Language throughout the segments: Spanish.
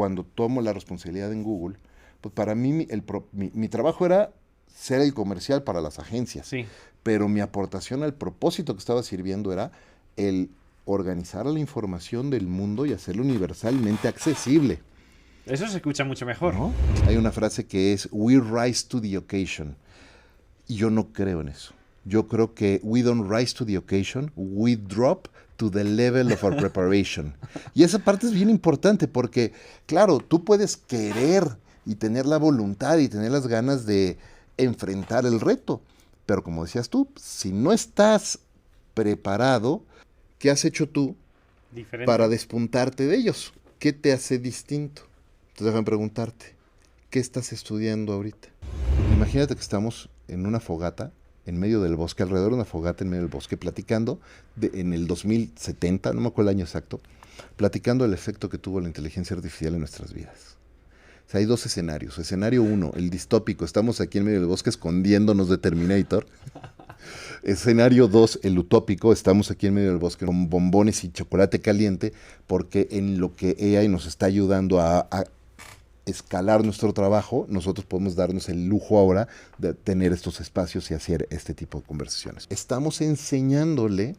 Cuando tomo la responsabilidad en Google, pues para mí mi trabajo era ser el comercial para las agencias, Sí. pero mi aportación al propósito que estaba sirviendo era el organizar la información del mundo y hacerlo universalmente accesible, Eso se escucha mucho mejor. ¿no? Hay una frase que es "We rise to the occasion", y yo no creo en eso. Yo creo que we don't rise to the occasion, we drop to the level of our preparation. Y esa parte es bien importante porque, claro, tú puedes querer y tener la voluntad y tener las ganas de enfrentar el reto, pero como decías tú, si no estás preparado, ¿qué has hecho tú para Diferente. despuntarte de ellos? ¿Qué te hace distinto? Entonces déjame preguntarte, ¿qué estás estudiando ahorita? Imagínate que estamos en una fogata en medio del bosque, alrededor de una fogata en medio del bosque, platicando en el 2070, no me acuerdo el año exacto, platicando el efecto que tuvo la inteligencia artificial en nuestras vidas. O sea, hay dos escenarios. Escenario uno, el distópico, estamos aquí en medio del bosque escondiéndonos de Terminator. Escenario 2, el utópico, estamos aquí en medio del bosque con bombones y chocolate caliente, porque en lo que AI nos está ayudando a escalar nuestro trabajo, nosotros podemos darnos el lujo ahora de tener estos espacios y hacer este tipo de conversaciones. Estamos enseñándole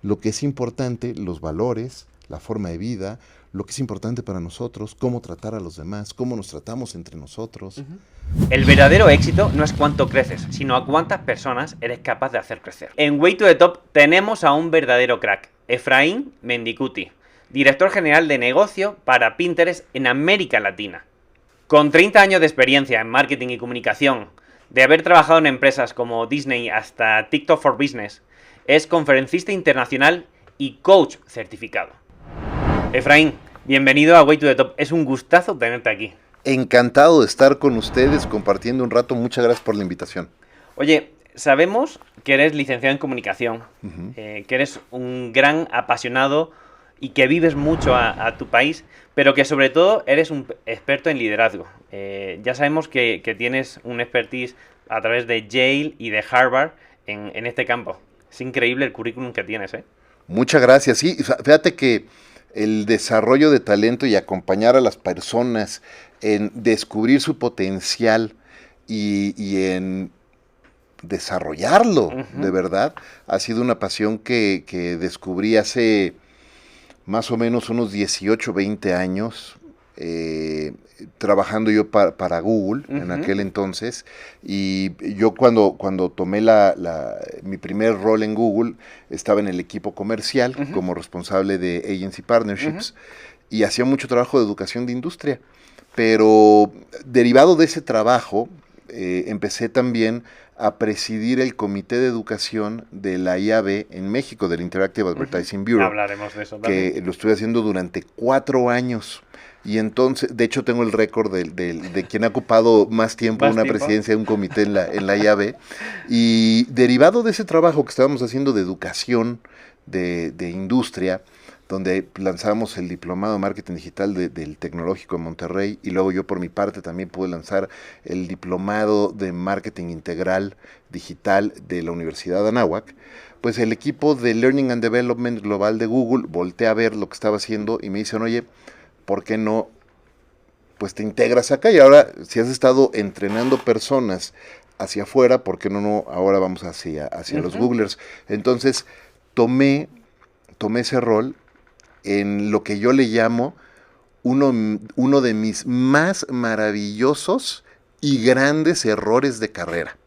lo que es importante, los valores, la forma de vida, lo que es importante para nosotros, cómo tratar a los demás, cómo nos tratamos entre nosotros. El verdadero éxito no es cuánto creces, sino a cuántas personas eres capaz de hacer crecer. En Way to the Top tenemos a un verdadero crack, Efraín Mendicuti, director general de negocio para Pinterest en América Latina. Con 30 años de experiencia en marketing y comunicación, de haber trabajado en empresas como Disney hasta TikTok for Business, es conferencista internacional y coach certificado. Efraín, bienvenido a Way to the Top. Es un gustazo tenerte aquí. Encantado de estar con ustedes compartiendo un rato. Muchas gracias por la invitación. Oye, sabemos que eres licenciado en comunicación, que eres un gran apasionado y que vives mucho a tu país, pero que sobre todo eres un experto en liderazgo. Ya sabemos que tienes un expertise a través de Yale y de Harvard en este campo. Es increíble el currículum que tienes, ¿eh? Muchas gracias. Sí, fíjate que el desarrollo de talento y acompañar a las personas en descubrir su potencial y en desarrollarlo de verdad ha sido una pasión que descubrí hace más o menos unos 18, 20 años, trabajando yo para Google en aquel entonces, y yo cuando tomé mi primer rol en Google, estaba en el equipo comercial como responsable de Agency Partnerships, y hacía mucho trabajo de educación de industria, pero derivado de ese trabajo, empecé también a presidir el comité de educación de la IAB en México, del Interactive Advertising Bureau. Hablaremos de eso también. Que lo estuve haciendo durante 4 años. Y entonces, de hecho, tengo el récord de quien ha ocupado más tiempo una presidencia de un comité en la IAB. Y derivado de ese trabajo que estábamos haciendo de educación, de industria, donde lanzamos el diplomado de marketing digital del Tecnológico de Monterrey, y luego yo por mi parte también pude lanzar el diplomado de marketing integral digital de la Universidad de Anáhuac. Pues el equipo de Learning and Development Global de Google voltea a ver lo que estaba haciendo y me dicen, oye, ¿por qué no pues te integras acá? Y ahora, si has estado entrenando personas hacia afuera, ¿por qué no ahora vamos hacia los Googlers? Entonces, tomé ese rol en lo que yo le llamo uno de mis más maravillosos y grandes errores de carrera.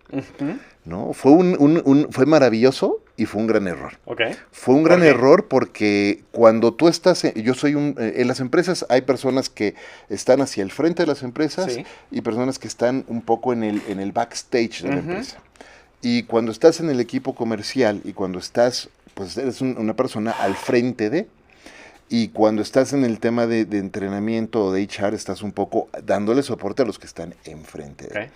¿No? Fue maravilloso y fue un gran error. Okay. Fue un gran error porque cuando tú estás, en las empresas hay personas que están hacia el frente de las empresas y personas que están un poco en el backstage de la empresa. Y cuando estás en el equipo comercial y cuando estás, pues eres una persona al frente de... Y cuando estás en el tema de entrenamiento o de HR, estás un poco dándole soporte a los que están enfrente. Okay,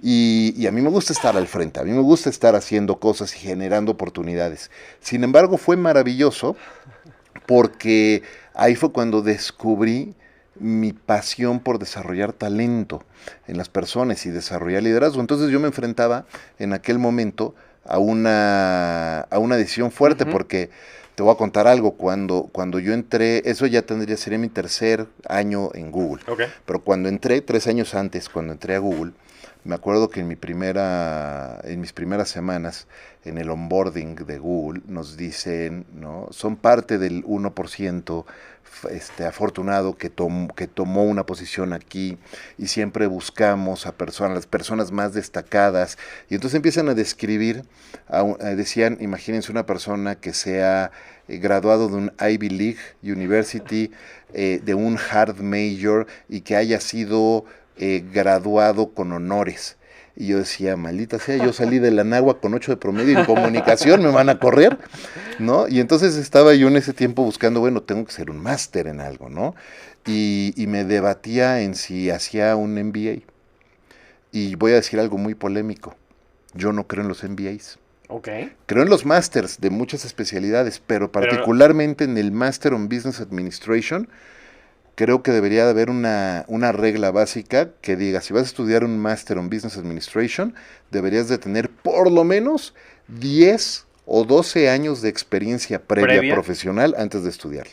sí. Y a mí me gusta estar al frente, a mí me gusta estar haciendo cosas y generando oportunidades. Sin embargo, fue maravilloso porque ahí fue cuando descubrí mi pasión por desarrollar talento en las personas y desarrollar liderazgo. Entonces yo me enfrentaba en aquel momento a una decisión fuerte porque Te voy a contar algo, cuando yo entré, eso ya sería mi tercer año en Google, Okay. pero cuando entré, 3 años antes, cuando entré a Google, me acuerdo que en mis primeras semanas, en el onboarding de Google, nos dicen, ¿no? Son parte del 1% afortunado que tomó una posición aquí, y siempre buscamos a las personas más destacadas. Y entonces empiezan a describir, decían, imagínense una persona que sea graduado de un Ivy League University, de un hard major, y que haya sido graduado con honores. Y yo decía, maldita sea, yo salí de la Anáhuac con 8 de promedio y en comunicación me van a correr, ¿no? Y entonces estaba yo en ese tiempo buscando, bueno, tengo que ser un máster en algo, ¿no? Y me debatía en si hacía un MBA. Y voy a decir algo muy polémico. Yo no creo en los MBAs. Okay. Creo en los másters de muchas especialidades, pero particularmente en el Master on Business Administration. Creo que debería de haber una regla básica que diga, si vas a estudiar un Master on Business Administration, deberías de tener por lo menos 10 o 12 años de experiencia previa profesional antes de estudiar.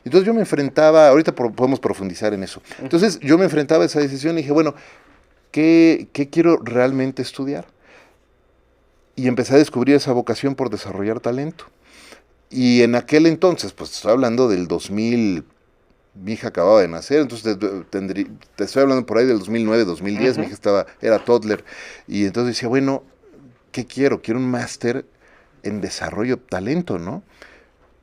Entonces yo me enfrentaba, ahorita podemos profundizar en eso, entonces yo me enfrentaba a esa decisión y dije, bueno, ¿qué quiero realmente estudiar? Y empecé a descubrir esa vocación por desarrollar talento. Y en aquel entonces, pues estoy hablando del 2000, mi hija acababa de nacer, entonces te estoy hablando por ahí del 2009, 2010, mi hija era toddler, y entonces decía, bueno, ¿qué quiero? Quiero un máster en desarrollo de talento, ¿no?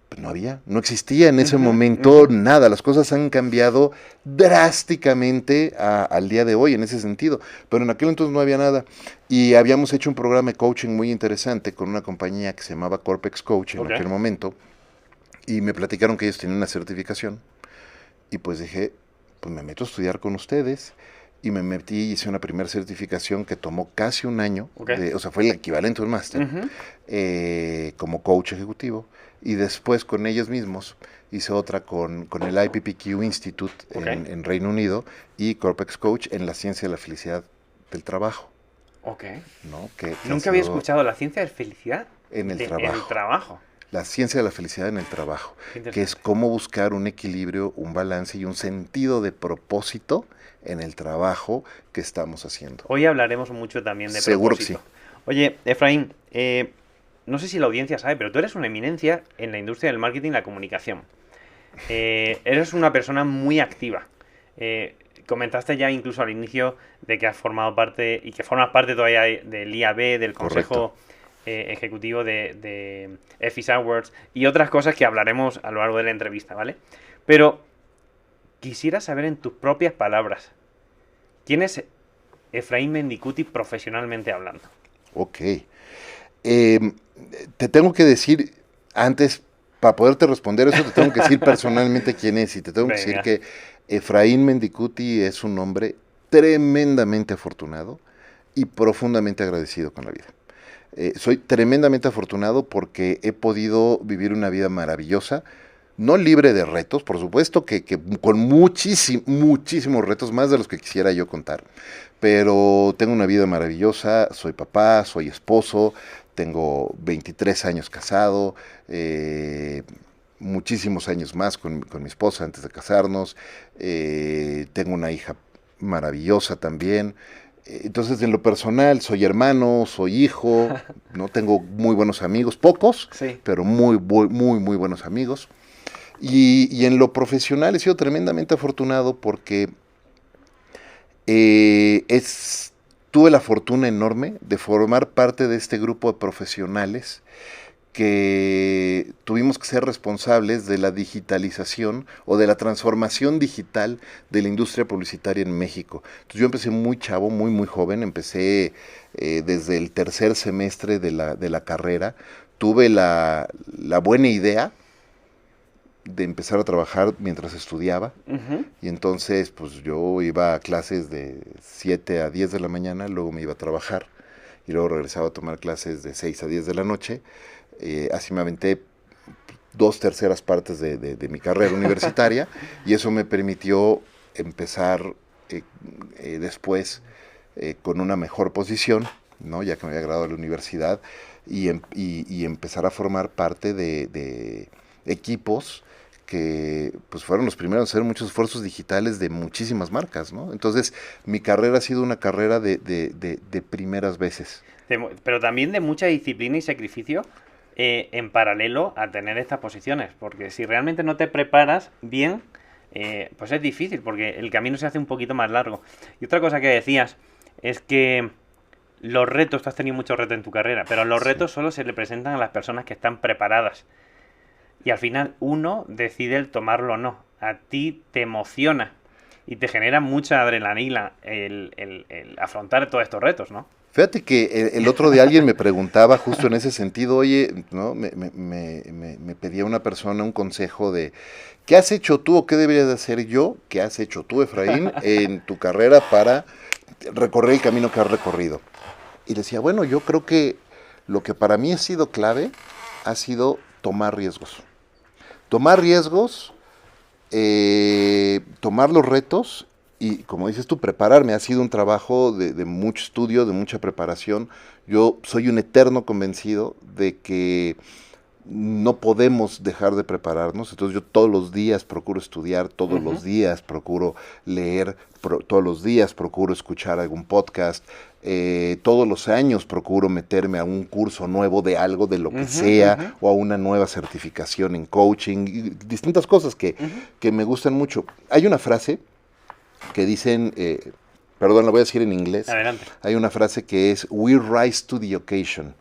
Pues no existía en ese momento nada, las cosas han cambiado drásticamente al día de hoy en ese sentido, pero en aquel entonces no había nada, y habíamos hecho un programa de coaching muy interesante con una compañía que se llamaba Corpex Coach en aquel momento, y me platicaron que ellos tenían una certificación. Y pues dije, pues me meto a estudiar con ustedes, y me metí, hice una primera certificación que tomó casi un año, o sea, fue el equivalente a un máster, como coach ejecutivo, y después con ellos mismos hice otra con el IPPQ Institute en Reino Unido, y Corpex Coach en la ciencia de la felicidad del trabajo. ¿No? Nunca había escuchado la ciencia de la felicidad en el trabajo. La ciencia de la felicidad en el trabajo, que es cómo buscar un equilibrio, un balance y un sentido de propósito en el trabajo que estamos haciendo. Hoy hablaremos mucho también de Seguro propósito. Que sí. Oye, Efraín, no sé si la audiencia sabe, pero tú eres una eminencia en la industria del marketing y la comunicación. Eres una persona muy activa. Comentaste ya incluso al inicio de que has formado parte y que formas parte todavía del IAB, del Consejo Ejecutivo de EFIS Awards y otras cosas que hablaremos a lo largo de la entrevista, ¿vale? Pero quisiera saber en tus propias palabras, ¿quién es Efraín Mendicuti profesionalmente hablando? Ok. Te tengo que decir, antes, para poderte responder eso, te tengo que decir personalmente quién es, y te tengo que decir que Efraín Mendicuti es un hombre tremendamente afortunado y profundamente agradecido con la vida. Soy tremendamente afortunado porque he podido vivir una vida maravillosa, no libre de retos, por supuesto que con muchísimos retos, más de los que quisiera yo contar, pero tengo una vida maravillosa, soy papá, soy esposo, tengo 23 años casado, muchísimos años más con mi esposa antes de casarnos, tengo una hija maravillosa también. Entonces, en lo personal, soy hermano, soy hijo, no tengo muy buenos amigos, pocos, pero muy buenos amigos. Y en lo profesional he sido tremendamente afortunado porque tuve la fortuna enorme de formar parte de este grupo de profesionales que tuvimos que ser responsables de la digitalización o de la transformación digital de la industria publicitaria en México. Entonces yo empecé muy chavo, muy joven, empecé desde el tercer semestre de la carrera. Tuve la buena idea de empezar a trabajar mientras estudiaba, y entonces pues yo iba a clases de 7 a 10 de la mañana, luego me iba a trabajar, y luego regresaba a tomar clases de 6 a 10 de la noche. Así me aventé 2/3 partes de mi carrera universitaria, y eso me permitió empezar después con una mejor posición, ¿no? Ya que me había graduado de la universidad, y empezar a formar parte de equipos que pues fueron los primeros a hacer muchos esfuerzos digitales de muchísimas marcas, ¿no? Entonces, mi carrera ha sido una carrera de primeras veces. Pero también de mucha disciplina y sacrificio en paralelo a tener estas posiciones, porque si realmente no te preparas bien, pues es difícil, porque el camino se hace un poquito más largo. Y otra cosa que decías es que los retos, tú has tenido muchos retos en tu carrera, pero los retos solo se le presentan a las personas que están preparadas. Y al final uno decide el tomarlo o no. A ti te emociona y te genera mucha adrenalina el afrontar todos estos retos, ¿no? Fíjate que el otro día alguien me preguntaba justo en ese sentido, oye, ¿no? Me pedía una persona un consejo de ¿qué has hecho tú o qué debería de hacer yo? ¿Qué has hecho tú, Efraín, en tu carrera para recorrer el camino que has recorrido? Y decía, bueno, yo creo que lo que para mí ha sido clave ha sido tomar riesgos. Tomar riesgos, tomar los retos y, como dices tú, prepararme. Ha sido un trabajo de mucho estudio, de mucha preparación. Yo soy un eterno convencido de que no podemos dejar de prepararnos. Entonces yo todos los días procuro estudiar, todos los días procuro leer, todos los días procuro escuchar algún podcast, todos los años procuro meterme a un curso nuevo de algo, de lo que sea, o a una nueva certificación en coaching, y distintas cosas que me gustan mucho. Hay una frase que dicen, perdón, la voy a decir en inglés. Adelante. Hay una frase que es, we rise to the occasion.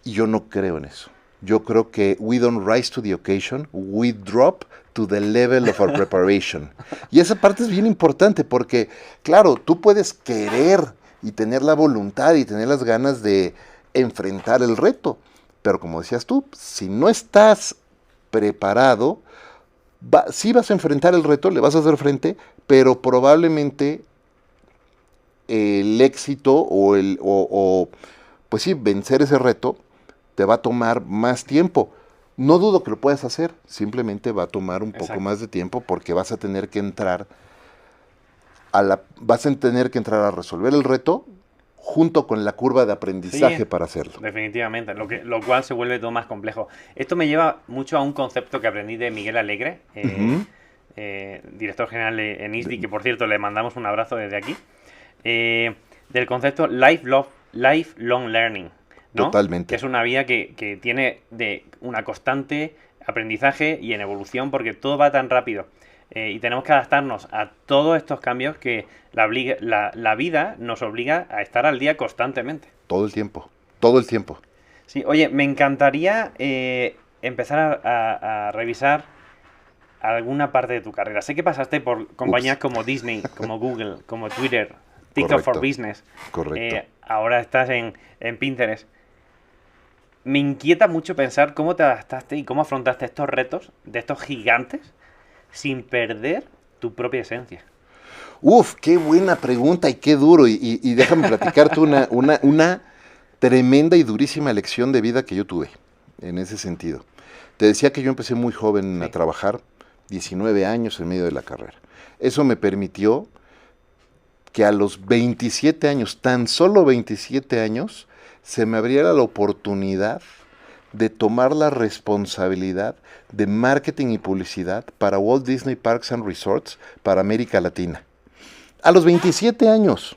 Y yo no creo en eso. Yo creo que we don't rise to the occasion, we drop to the level of our preparation. Y esa parte es bien importante porque, claro, tú puedes querer y tener la voluntad y tener las ganas de enfrentar el reto, pero como decías tú, si no estás preparado, sí vas a enfrentar el reto, le vas a hacer frente, pero probablemente el éxito o pues sí, vencer ese reto te va a tomar más tiempo. No dudo que lo puedas hacer, simplemente va a tomar un poco más de tiempo porque vas a tener que entrar a resolver el reto junto con la curva de aprendizaje para hacerlo. Definitivamente, lo cual se vuelve todo más complejo. Esto me lleva mucho a un concepto que aprendí de Miguel Alegre, director general en ISDI, que por cierto le mandamos un abrazo desde aquí, del concepto lifelong learning, ¿no? Totalmente. Que es una vía que tiene de una constante aprendizaje y en evolución porque todo va tan rápido. Y tenemos que adaptarnos a todos estos cambios que la vida nos obliga a estar al día constantemente. Todo el tiempo. Sí, oye, me encantaría empezar a revisar alguna parte de tu carrera. Sé que pasaste por compañías como Disney, como Google, como Twitter, TikTok for Business. Correcto. Ahora estás en Pinterest. Me inquieta mucho pensar cómo te adaptaste y cómo afrontaste estos retos de estos gigantes sin perder tu propia esencia. Uf, qué buena pregunta y qué duro. Y déjame platicarte una tremenda y durísima lección de vida que yo tuve en ese sentido. Te decía que yo empecé muy joven a trabajar, 19 años en medio de la carrera. Eso me permitió que a los 27 años, tan solo 27 años, se me abriera la oportunidad de tomar la responsabilidad de marketing y publicidad para Walt Disney Parks and Resorts para América Latina. A los 27 años.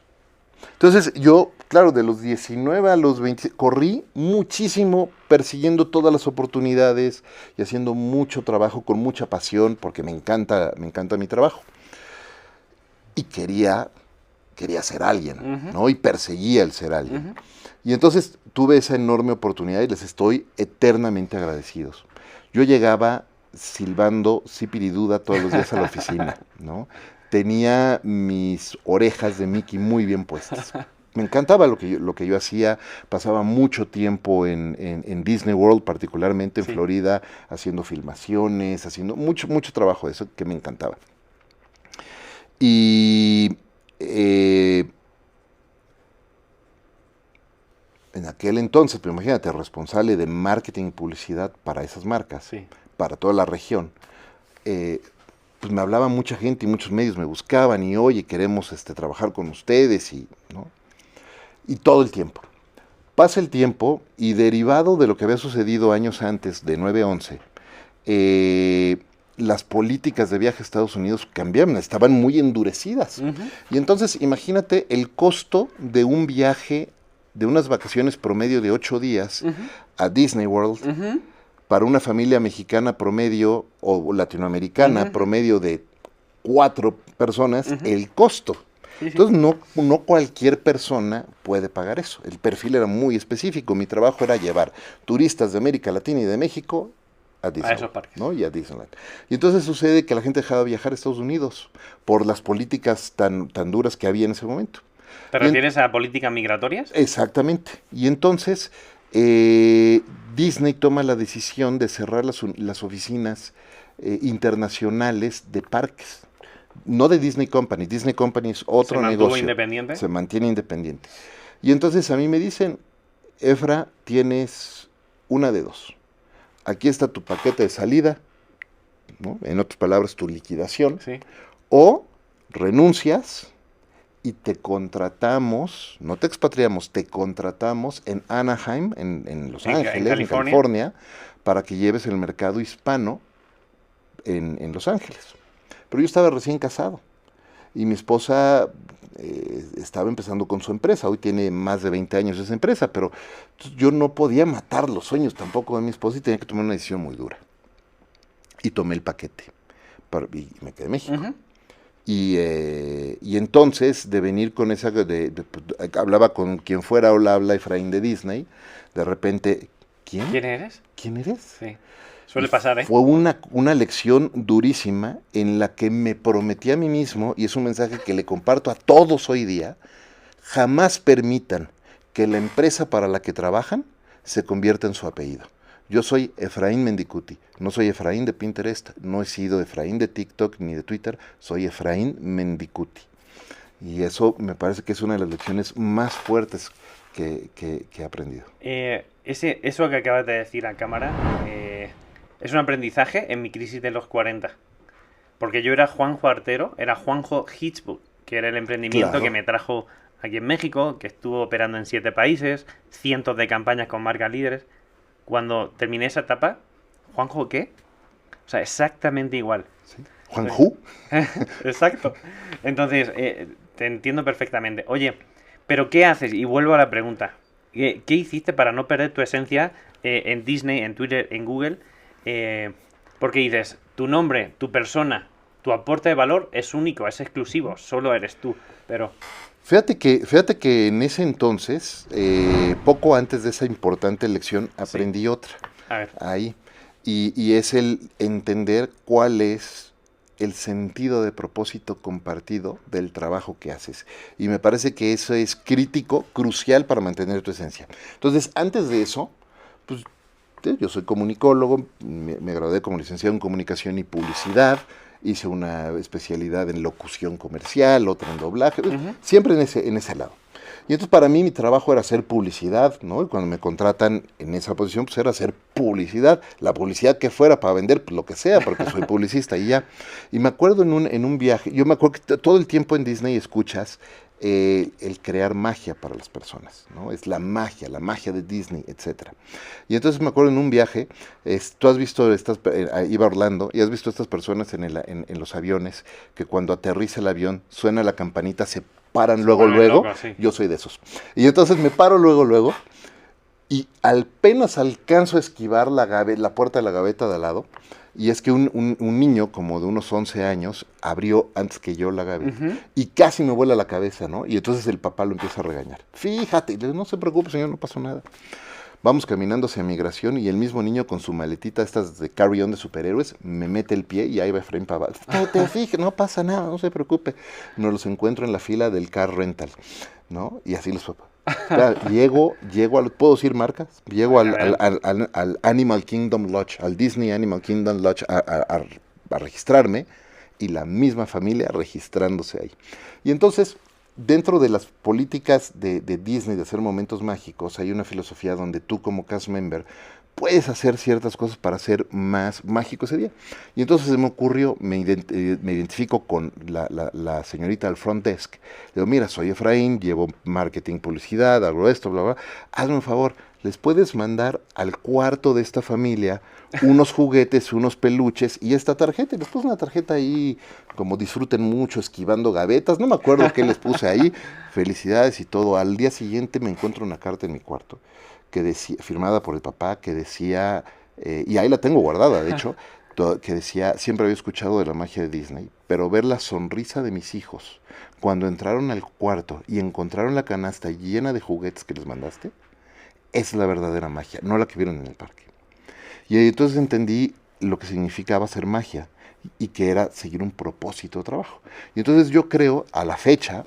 Entonces yo, claro, de los 19 a los 20, corrí muchísimo persiguiendo todas las oportunidades y haciendo mucho trabajo con mucha pasión porque me encanta mi trabajo. Y quería ser alguien, ¿no? Y perseguía el ser alguien. Y entonces tuve esa enorme oportunidad y les estoy eternamente agradecidos. Yo llegaba silbando zipiriduda todos los días a la oficina, ¿no? Tenía mis orejas de Mickey muy bien puestas. Me encantaba lo que yo hacía, pasaba mucho tiempo en Disney World, particularmente en Florida, haciendo filmaciones, haciendo mucho trabajo de eso que me encantaba. Y en aquel entonces, pero imagínate, responsable de marketing y publicidad para esas marcas, para toda la región, pues me hablaba mucha gente y muchos medios me buscaban y oye, queremos trabajar con ustedes ¿no? Y todo el tiempo. Pasa el tiempo y derivado de lo que había sucedido años antes, de 9/11, las políticas de viaje a Estados Unidos cambiaban, estaban muy endurecidas. Y entonces imagínate el costo de un viaje, de unas vacaciones promedio de 8 días a Disney World, para una familia mexicana promedio o latinoamericana promedio de 4 personas, el costo. Entonces no cualquier persona puede pagar eso. El perfil era muy específico. Mi trabajo era llevar turistas de América Latina y de México a Disneyland, esos parques, ¿no? Y a Disneyland. Y entonces sucede que la gente dejaba de viajar a Estados Unidos por las políticas tan duras que había en ese momento. ¿Te refieres a políticas migratorias? Exactamente. Y entonces Disney toma la decisión de cerrar las oficinas internacionales de parques. No de Disney Company. Disney Company es otro negocio. ¿Se mantuvo independiente? Se mantiene independiente. Y entonces a mí me dicen, Efra, tienes una de dos. Aquí está tu paquete de salida, ¿no? En otras palabras, tu liquidación. Sí. O renuncias y te contratamos, no te expatriamos, te contratamos en Anaheim, en Los Ángeles, en California, para que lleves el mercado hispano en Los Ángeles. Pero yo estaba recién casado y mi esposa estaba empezando con su empresa. Hoy tiene más de 20 años esa empresa, pero yo no podía matar los sueños tampoco de mi esposa y tenía que tomar una decisión muy dura. Y tomé el paquete y me quedé en México. Y entonces, de venir con esa, hablaba con quien fuera, habla Efraín de Disney, de repente, ¿quién? ¿Quién eres? ¿Quién eres? Sí. Suele pasar, ¿eh? Fue una lección durísima en la que me prometí a mí mismo, y es un mensaje que le comparto a todos hoy día, jamás permitan que la empresa para la que trabajan se convierta en su apellido. Yo soy Efraín Mendicuti, no soy Efraín de Pinterest, no he sido Efraín de TikTok ni de Twitter, soy Efraín Mendicuti. Y eso me parece que es una de las lecciones más fuertes que he aprendido. Eso que acabas de decir a cámara es un aprendizaje en mi crisis de los 40. Porque yo era Juanjo Artero, era Juanjo Hitchbook, que era el emprendimiento que me trajo aquí en México, que estuvo operando en 7 países, cientos de campañas con marcas líderes. Cuando terminé esa etapa, ¿Juanjo qué? O sea, exactamente igual. ¿Sí? ¿Juanjo? Exacto. Entonces, te entiendo perfectamente. Oye, ¿pero qué haces? Y vuelvo a la pregunta. ¿Qué hiciste para no perder tu esencia en Disney, en Twitter, en Google? Porque dices, tu nombre, tu persona, tu aporte de valor es único, es exclusivo, solo eres tú. Pero... Fíjate que en ese entonces, poco antes de esa importante lección, aprendí otra. A ver. Ahí. Y es el entender cuál es el sentido de propósito compartido del trabajo que haces. Y me parece que eso es crítico, crucial para mantener tu esencia. Entonces, antes de eso, pues yo soy comunicólogo, me gradué como licenciado en comunicación y publicidad. Hice una especialidad en locución comercial, otra en doblaje, siempre en ese lado. Y entonces para mí mi trabajo era hacer publicidad, ¿no? Y cuando me contratan en esa posición, pues era hacer publicidad, la publicidad que fuera para vender, pues lo que sea, porque soy publicista y ya. Y me acuerdo en un viaje, yo me acuerdo que todo el tiempo en Disney escuchas el crear magia para las personas, ¿no? Es la magia de Disney, etcétera. Y entonces me acuerdo en un viaje, tú has visto iba a Orlando, y has visto estas personas en los aviones, que cuando aterriza el avión, suena la campanita, se paran luego, loco, sí. Yo soy de esos. Y entonces me paro luego, y apenas alcanzo a esquivar la puerta de la gaveta de al lado, y es que un niño como de unos 11 años abrió antes que yo la gaveta y casi me vuela la cabeza, ¿no? Y entonces el papá lo empieza a regañar. Fíjate, y le digo, no se preocupe, señor, no pasó nada. Vamos caminando hacia migración y el mismo niño con su maletita, estas de carry-on de superhéroes, me mete el pie y ahí va Efraín para abajo. No te fijes, no pasa nada, no se preocupe. Nos los encuentro en la fila del car rental, ¿no? Y así los papás. Llego ¿puedo decir marcas? Llego al Animal Kingdom Lodge, al Disney Animal Kingdom Lodge a registrarme y la misma familia registrándose ahí. Y entonces, dentro de las políticas de Disney de hacer momentos mágicos, hay una filosofía donde tú como cast member puedes hacer ciertas cosas para hacer más mágico ese día. Y entonces se me ocurrió, me identifico con la señorita del front desk. Le digo, mira, soy Efraín, llevo marketing, publicidad, hago esto, bla, bla. Hazme un favor, les puedes mandar al cuarto de esta familia unos juguetes, unos peluches y esta tarjeta. Y les puse una tarjeta ahí, como disfruten mucho, esquivando gavetas. No me acuerdo qué les puse ahí. Felicidades y todo. Al día siguiente me encuentro una carta en mi cuarto que decía, firmada por el papá, que decía, y ahí la tengo guardada, de hecho, que decía, siempre había escuchado de la magia de Disney, pero ver la sonrisa de mis hijos cuando entraron al cuarto y encontraron la canasta llena de juguetes que les mandaste, es la verdadera magia, no la que vieron en el parque. Y ahí entonces entendí lo que significaba hacer magia y que era seguir un propósito de trabajo. Y entonces yo creo, a la fecha,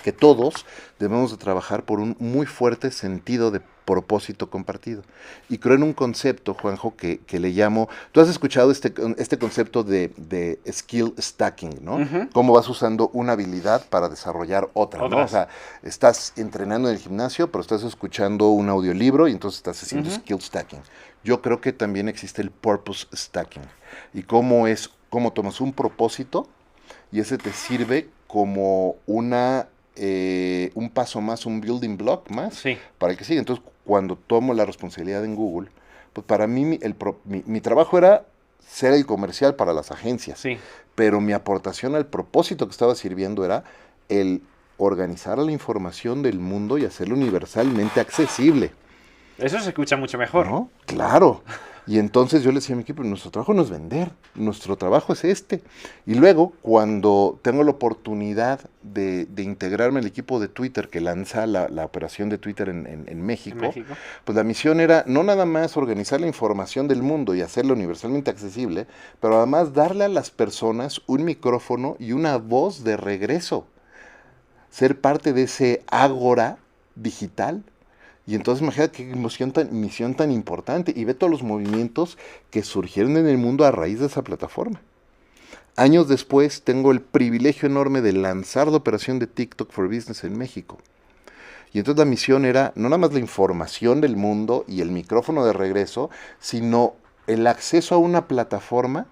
que todos debemos de trabajar por un muy fuerte sentido de propósito compartido. Y creo en un concepto, Juanjo, que le llamo, tú has escuchado este concepto de skill stacking, ¿no? Cómo vas usando una habilidad para desarrollar otra, ¿no? O sea, estás entrenando en el gimnasio, pero estás escuchando un audiolibro y entonces estás haciendo skill stacking. Yo creo que también existe el purpose stacking. Y cómo tomas un propósito y ese te sirve como un paso más, un building block más para el que sigue. Entonces, cuando tomo la responsabilidad en Google, pues para mí mi trabajo era ser el comercial para las agencias, pero mi aportación al propósito que estaba sirviendo era el organizar la información del mundo y hacerlo universalmente accesible. Eso se escucha mucho mejor. ¿No? Claro. Y entonces yo le decía a mi equipo, nuestro trabajo no es vender, nuestro trabajo es este. Y luego, cuando tengo la oportunidad de integrarme al equipo de Twitter, que lanza la operación de Twitter en México, pues la misión era no nada más organizar la información del mundo y hacerla universalmente accesible, pero además darle a las personas un micrófono y una voz de regreso. Ser parte de ese ágora digital. Y entonces imagínate qué misión tan importante y ve todos los movimientos que surgieron en el mundo a raíz de esa plataforma. Años después tengo el privilegio enorme de lanzar la operación de TikTok for Business en México. Y entonces la misión era no nada más la información del mundo y el micrófono de regreso, sino el acceso a una plataforma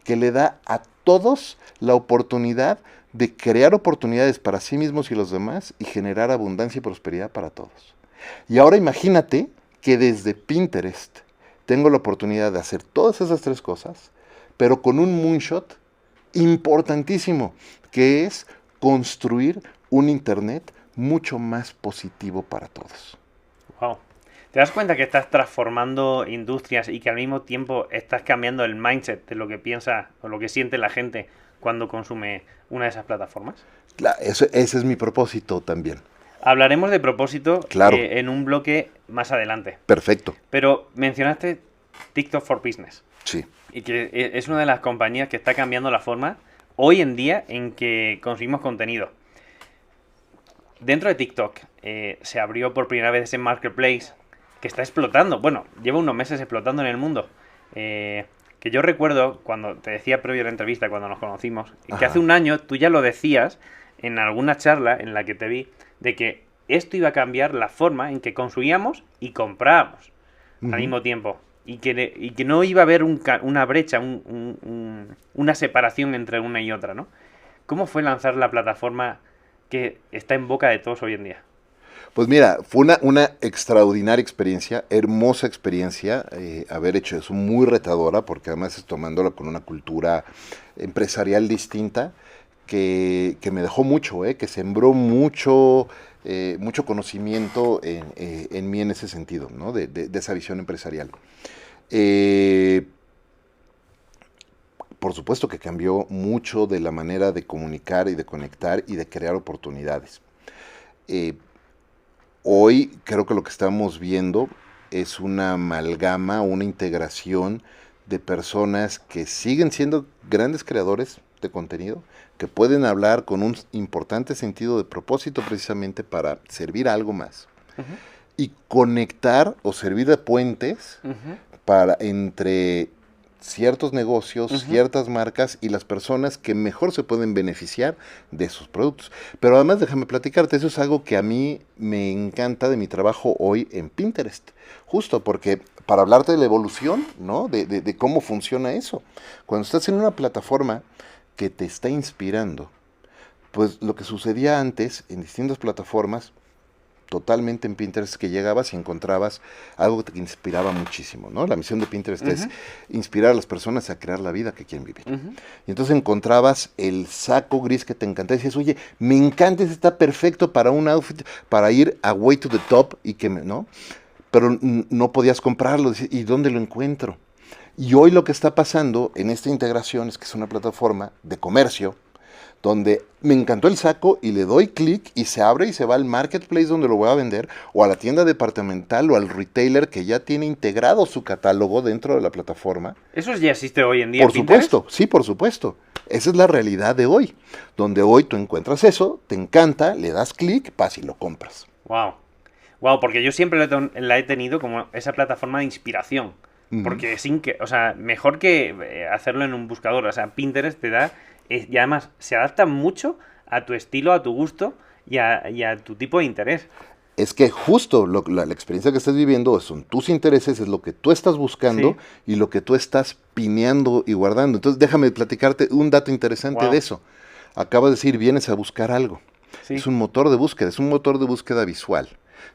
que le da a todos la oportunidad de crear oportunidades para sí mismos y los demás y generar abundancia y prosperidad para todos. Y ahora imagínate que desde Pinterest tengo la oportunidad de hacer todas esas tres cosas, pero con un moonshot importantísimo, que es construir un Internet mucho más positivo para todos. Wow. ¿Te das cuenta que estás transformando industrias y que al mismo tiempo estás cambiando el mindset de lo que piensa o lo que siente la gente cuando consume una de esas plataformas? Claro, ese es mi propósito también. Hablaremos de propósito en un bloque más adelante. Perfecto. Pero mencionaste TikTok for Business. Sí. Y que es una de las compañías que está cambiando la forma hoy en día en que consumimos contenido. Dentro de TikTok se abrió por primera vez ese marketplace que está explotando. Bueno, lleva unos meses explotando en el mundo. Que yo recuerdo, cuando te decía previo a la entrevista, cuando nos conocimos, que hace un año tú ya lo decías en alguna charla en la que te vi, de que esto iba a cambiar la forma en que consumíamos y comprábamos al mismo tiempo. Y que no iba a haber una brecha, una separación entre una y otra, ¿no? ¿Cómo fue lanzar la plataforma que está en boca de todos hoy en día? Pues mira, fue una extraordinaria experiencia, hermosa experiencia, haber hecho eso, muy retadora, porque además es tomándolo con una cultura empresarial distinta, que me dejó mucho, que sembró mucho conocimiento en mí en ese sentido, ¿no? de esa visión empresarial. Por supuesto que cambió mucho de la manera de comunicar y de conectar y de crear oportunidades. Hoy creo que lo que estamos viendo es una amalgama, una integración de personas que siguen siendo grandes creadores de contenido, que pueden hablar con un importante sentido de propósito precisamente para servir a algo más. Y conectar o servir de puentes entre ciertos negocios, ciertas marcas y las personas que mejor se pueden beneficiar de sus productos. Pero además déjame platicarte, eso es algo que a mí me encanta de mi trabajo hoy en Pinterest, justo porque para hablarte de la evolución, ¿no? de cómo funciona eso. Cuando estás en una plataforma que te está inspirando, pues lo que sucedía antes en distintas plataformas totalmente en Pinterest, que llegabas y encontrabas algo que te inspiraba muchísimo, ¿no? La misión de Pinterest es inspirar a las personas a crear la vida que quieren vivir. Y entonces encontrabas el saco gris que te encantaba y decías, oye, me encanta, está perfecto para un outfit, para ir a Way to the Top, y que ¿no? Pero no podías comprarlo, ¿y dónde lo encuentro? Y hoy lo que está pasando en esta integración es que es una plataforma de comercio donde me encantó el saco y le doy clic y se abre y se va al marketplace donde lo voy a vender, o a la tienda departamental o al retailer que ya tiene integrado su catálogo dentro de la plataforma. ¿Eso ya existe hoy en día? Por supuesto, sí, por supuesto. Esa es la realidad de hoy, donde hoy tú encuentras eso, te encanta, le das clic, vas y lo compras. Wow. Wow, porque yo siempre la he tenido como esa plataforma de inspiración. Porque o sea, mejor que hacerlo en un buscador. O sea, Pinterest te da... y además se adapta mucho a tu estilo, a tu gusto y a tu tipo de interés. Es que justo la experiencia que estás viviendo son tus intereses, es lo que tú estás buscando y lo que tú estás pineando y guardando. Entonces déjame platicarte un dato interesante de eso. Acabas de decir, vienes a buscar algo. Sí. Es un motor de búsqueda visual,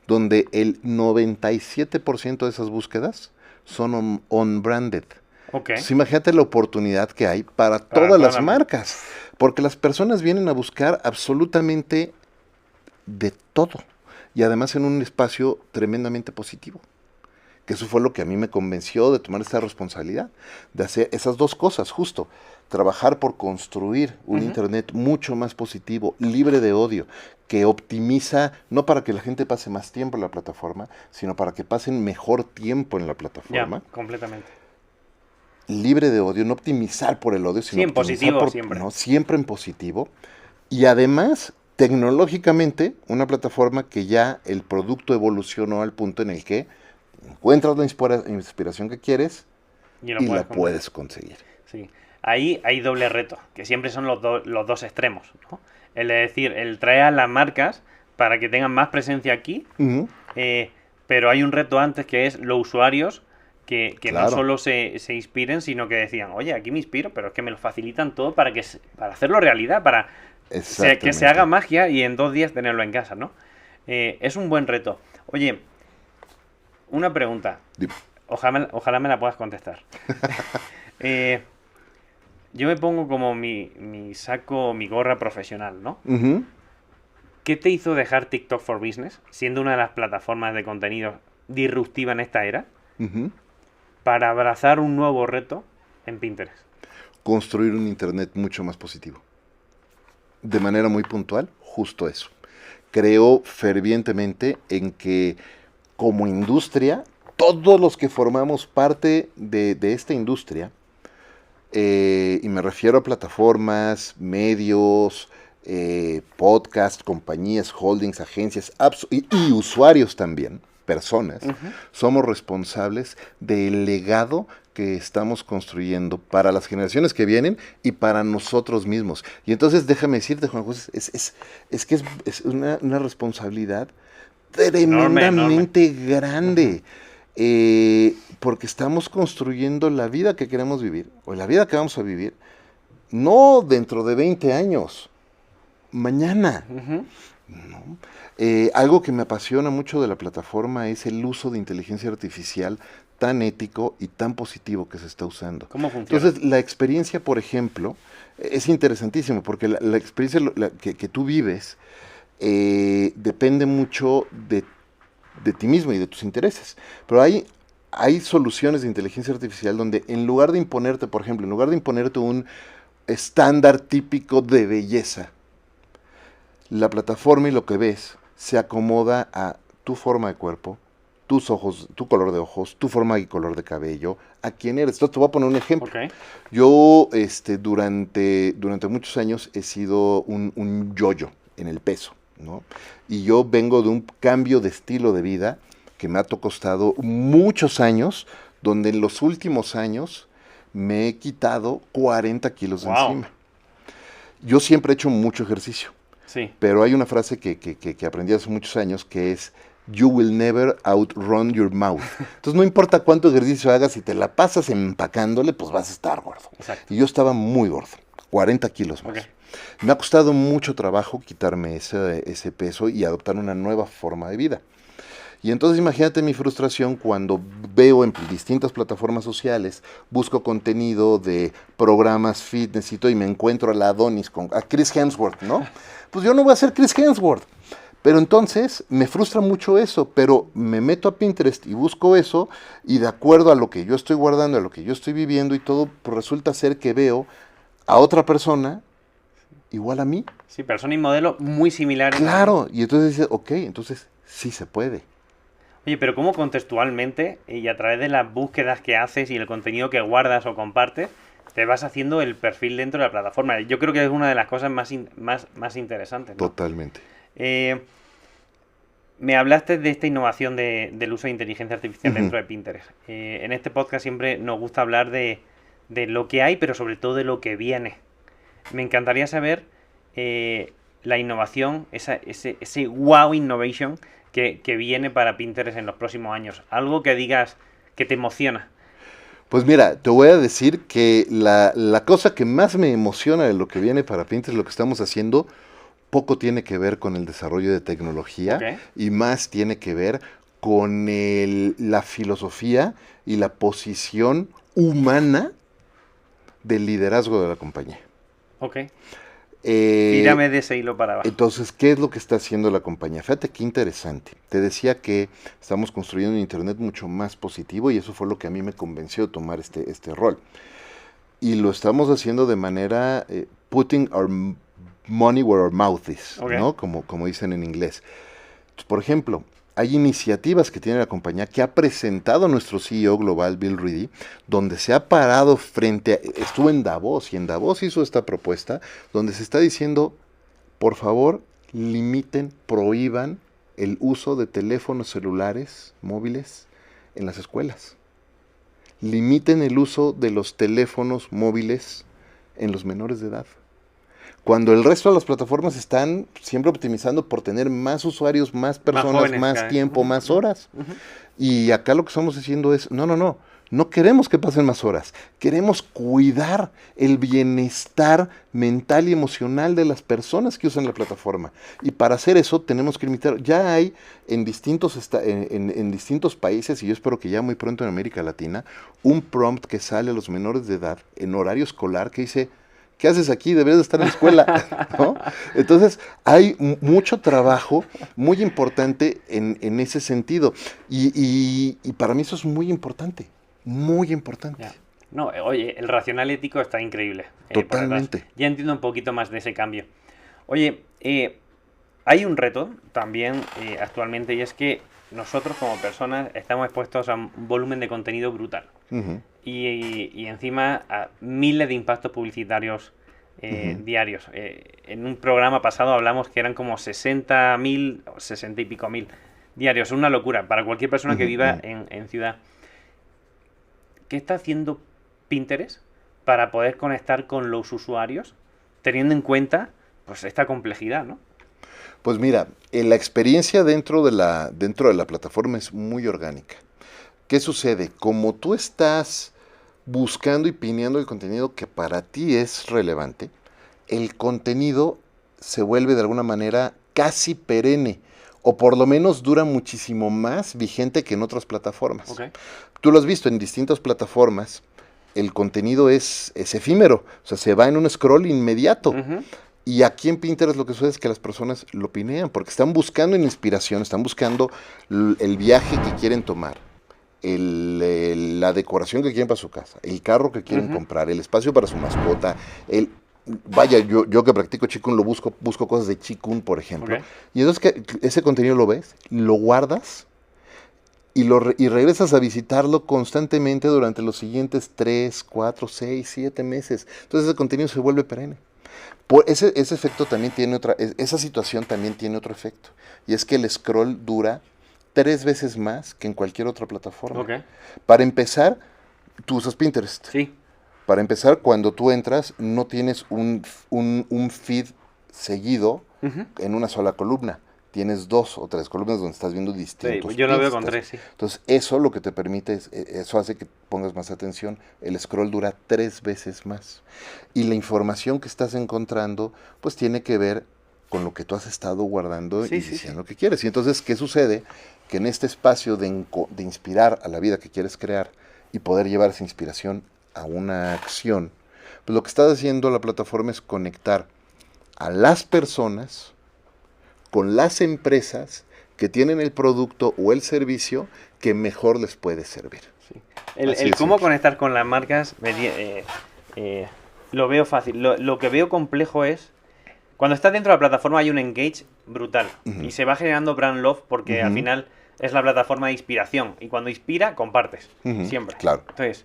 donde el 97% de esas búsquedas son on-branded. Okay. Entonces, imagínate la oportunidad que hay para todas las marcas, porque las personas vienen a buscar absolutamente de todo, y además en un espacio tremendamente positivo, que eso fue lo que a mí me convenció de tomar esta responsabilidad, de hacer esas dos cosas, justo, trabajar por construir un internet mucho más positivo, libre de odio, que optimiza, no para que la gente pase más tiempo en la plataforma, sino para que pasen mejor tiempo en la plataforma. Ya, completamente. Libre de odio, no optimizar por el odio, sino en positivo siempre. ¿no? Siempre en positivo. Y además, tecnológicamente, una plataforma que ya el producto evolucionó al punto en el que encuentras la inspiración que quieres y la puedes conseguir. Sí. Ahí hay doble reto, que siempre son los dos extremos, ¿no? El decir, el traer a las marcas para que tengan más presencia aquí, pero hay un reto antes que es los usuarios que no solo se inspiren, sino que decían, oye, aquí me inspiro, pero es que me lo facilitan todo para hacerlo realidad, para que se haga magia y en 2 días tenerlo en casa, ¿no? Es un buen reto. Oye, una pregunta. Ojalá me la puedas contestar. Yo me pongo como mi saco, mi gorra profesional, ¿no? ¿Qué te hizo dejar TikTok for Business, siendo una de las plataformas de contenido disruptiva en esta era, para abrazar un nuevo reto en Pinterest? Construir un internet mucho más positivo. De manera muy puntual, justo eso. Creo fervientemente en que como industria, todos los que formamos parte de esta industria, y me refiero a plataformas, medios, podcast, compañías, holdings, agencias y usuarios también, personas, somos responsables del legado que estamos construyendo para las generaciones que vienen y para nosotros mismos. Y entonces déjame decirte, Juan José, es que es una responsabilidad tremendamente grande. Porque estamos construyendo la vida que queremos vivir, o la vida que vamos a vivir, no dentro de 20 años, mañana. ¿No? Algo que me apasiona mucho de la plataforma es el uso de inteligencia artificial tan ético y tan positivo que se está usando. ¿Cómo funciona? Entonces, la experiencia, por ejemplo, es interesantísimo, porque la experiencia que tú vives depende mucho de ti mismo y de tus intereses. Pero hay soluciones de inteligencia artificial donde en lugar de imponerte, por ejemplo, en lugar de imponerte un estándar típico de belleza, la plataforma y lo que ves se acomoda a tu forma de cuerpo, tus ojos, tu color de ojos, tu forma y color de cabello, a quién eres. Entonces te voy a poner un ejemplo. Okay. Yo durante muchos años he sido un yo-yo en el peso, ¿no? Y yo vengo de un cambio de estilo de vida que me ha costado muchos años, donde en los últimos años me he quitado 40 kilos de encima. Yo siempre he hecho mucho ejercicio, pero hay una frase que aprendí hace muchos años que es "You will never outrun your mouth". Entonces no importa cuánto ejercicio hagas, si te la pasas empacándole, pues vas a estar gordo. Exacto. Y yo estaba muy gordo. 40 kilos más. Me ha costado mucho trabajo quitarme ese peso y adoptar una nueva forma de vida. Y entonces imagínate mi frustración cuando veo en distintas plataformas sociales, busco contenido de programas fitness y todo, y me encuentro a la Adonis, a Chris Hemsworth, ¿no? Pues yo no voy a ser Chris Hemsworth. Pero entonces me frustra mucho eso, pero me meto a Pinterest y busco eso, y de acuerdo a lo que yo estoy guardando, a lo que yo estoy viviendo y todo, pues resulta ser que veo a otra persona igual a mí. Sí, persona y modelo muy similares. Claro, y entonces dices, ok, entonces sí se puede. Oye, pero ¿cómo contextualmente y a través de las búsquedas que haces y el contenido que guardas o compartes, te vas haciendo el perfil dentro de la plataforma? Yo creo que es una de las cosas más interesantes, ¿no? Totalmente. Me hablaste de esta innovación del uso de inteligencia artificial dentro de Pinterest. En este podcast siempre nos gusta hablar de lo que hay, pero sobre todo de lo que viene. Me encantaría saber la innovación, ese wow innovation que viene para Pinterest en los próximos años. Algo que digas que te emociona. Pues mira, te voy a decir que la cosa que más me emociona de lo que viene para Pinterest, lo que estamos haciendo, poco tiene que ver con el desarrollo de tecnología y más tiene que ver con la filosofía y la posición humana del liderazgo de la compañía. Ok. Tírame de ese hilo para abajo. Entonces, ¿qué es lo que está haciendo la compañía? Fíjate qué interesante. Te decía que estamos construyendo un Internet mucho más positivo y eso fue lo que a mí me convenció de tomar este rol. Y lo estamos haciendo de manera putting our money where our mouth is, ¿no? Como dicen en inglés. Entonces, por ejemplo, hay iniciativas que tiene la compañía que ha presentado nuestro CEO global, Bill Reedy, donde se ha parado estuvo en Davos, y en Davos hizo esta propuesta, donde se está diciendo, por favor, limiten, prohíban el uso de teléfonos celulares móviles en las escuelas. Limiten el uso de los teléfonos móviles en los menores de edad. Cuando el resto de las plataformas están siempre optimizando por tener más usuarios, más personas, más, jóvenes, más tiempo, más horas. Y acá lo que estamos haciendo es, no queremos que pasen más horas, queremos cuidar el bienestar mental y emocional de las personas que usan la plataforma. Y para hacer eso tenemos que limitar, ya hay en distintos países, y yo espero que ya muy pronto en América Latina, un prompt que sale a los menores de edad en horario escolar que dice, ¿qué haces aquí? Deberías de estar en la escuela, ¿no? Entonces, hay mucho trabajo muy importante en ese sentido. Y para mí eso es muy importante, muy importante. Yeah. No, oye, el racional ético está increíble. Totalmente. Ya entiendo un poquito más de ese cambio. Oye, hay un reto también actualmente, y es que nosotros como personas estamos expuestos a un volumen de contenido brutal. Y encima a miles de impactos publicitarios diarios. En un programa pasado hablamos que eran como 60.000 o 60 y pico mil diarios. Es una locura para cualquier persona que viva en ciudad. ¿Qué está haciendo Pinterest para poder conectar con los usuarios teniendo en cuenta pues esta complejidad, ¿no? Pues mira, la experiencia dentro de la plataforma es muy orgánica. ¿Qué sucede? Como tú estás buscando y pineando el contenido que para ti es relevante, el contenido se vuelve de alguna manera casi perenne, o por lo menos dura muchísimo más vigente que en otras plataformas. Tú lo has visto en distintas plataformas, el contenido es efímero, o sea, se va en un scroll inmediato. Y aquí en Pinterest lo que sucede es que las personas lo pinean, porque están buscando inspiración, están buscando el viaje que quieren tomar. La decoración que quieren para su casa, el carro que quieren comprar, el espacio para su mascota, vaya, yo que practico Qigong lo busco cosas de Qigong, por ejemplo. Y entonces ese contenido lo ves, lo guardas y regresas a visitarlo constantemente durante los siguientes 3, 4, 6, 7 meses. Entonces ese contenido se vuelve perenne. Ese efecto también tiene esa situación también tiene otro efecto, y es que el scroll dura 3 veces más que en cualquier otra plataforma. Para empezar, tú usas Pinterest. Sí. Para empezar, cuando tú entras, no tienes un feed seguido en una sola columna. tienes 2 o 3 columnas donde estás viendo distintos. Sí, yo lo veo con 3, sí. Entonces, eso lo que te permite, eso hace que pongas más atención. El scroll dura 3 veces más. Y la información que estás encontrando, pues tiene que ver con lo que tú has estado guardando y diciendo que quieres. Y entonces, ¿qué sucede? Que en este espacio de inspirar a la vida que quieres crear y poder llevar esa inspiración a una acción, pues lo que está haciendo la plataforma es conectar a las personas con las empresas que tienen el producto o el servicio que mejor les puede servir. Sí. El cómo conectar con las marcas lo veo fácil. Lo que veo complejo es cuando estás dentro de la plataforma hay un engage brutal y se va generando brand love porque al final es la plataforma de inspiración y cuando inspira compartes siempre. Claro. Entonces,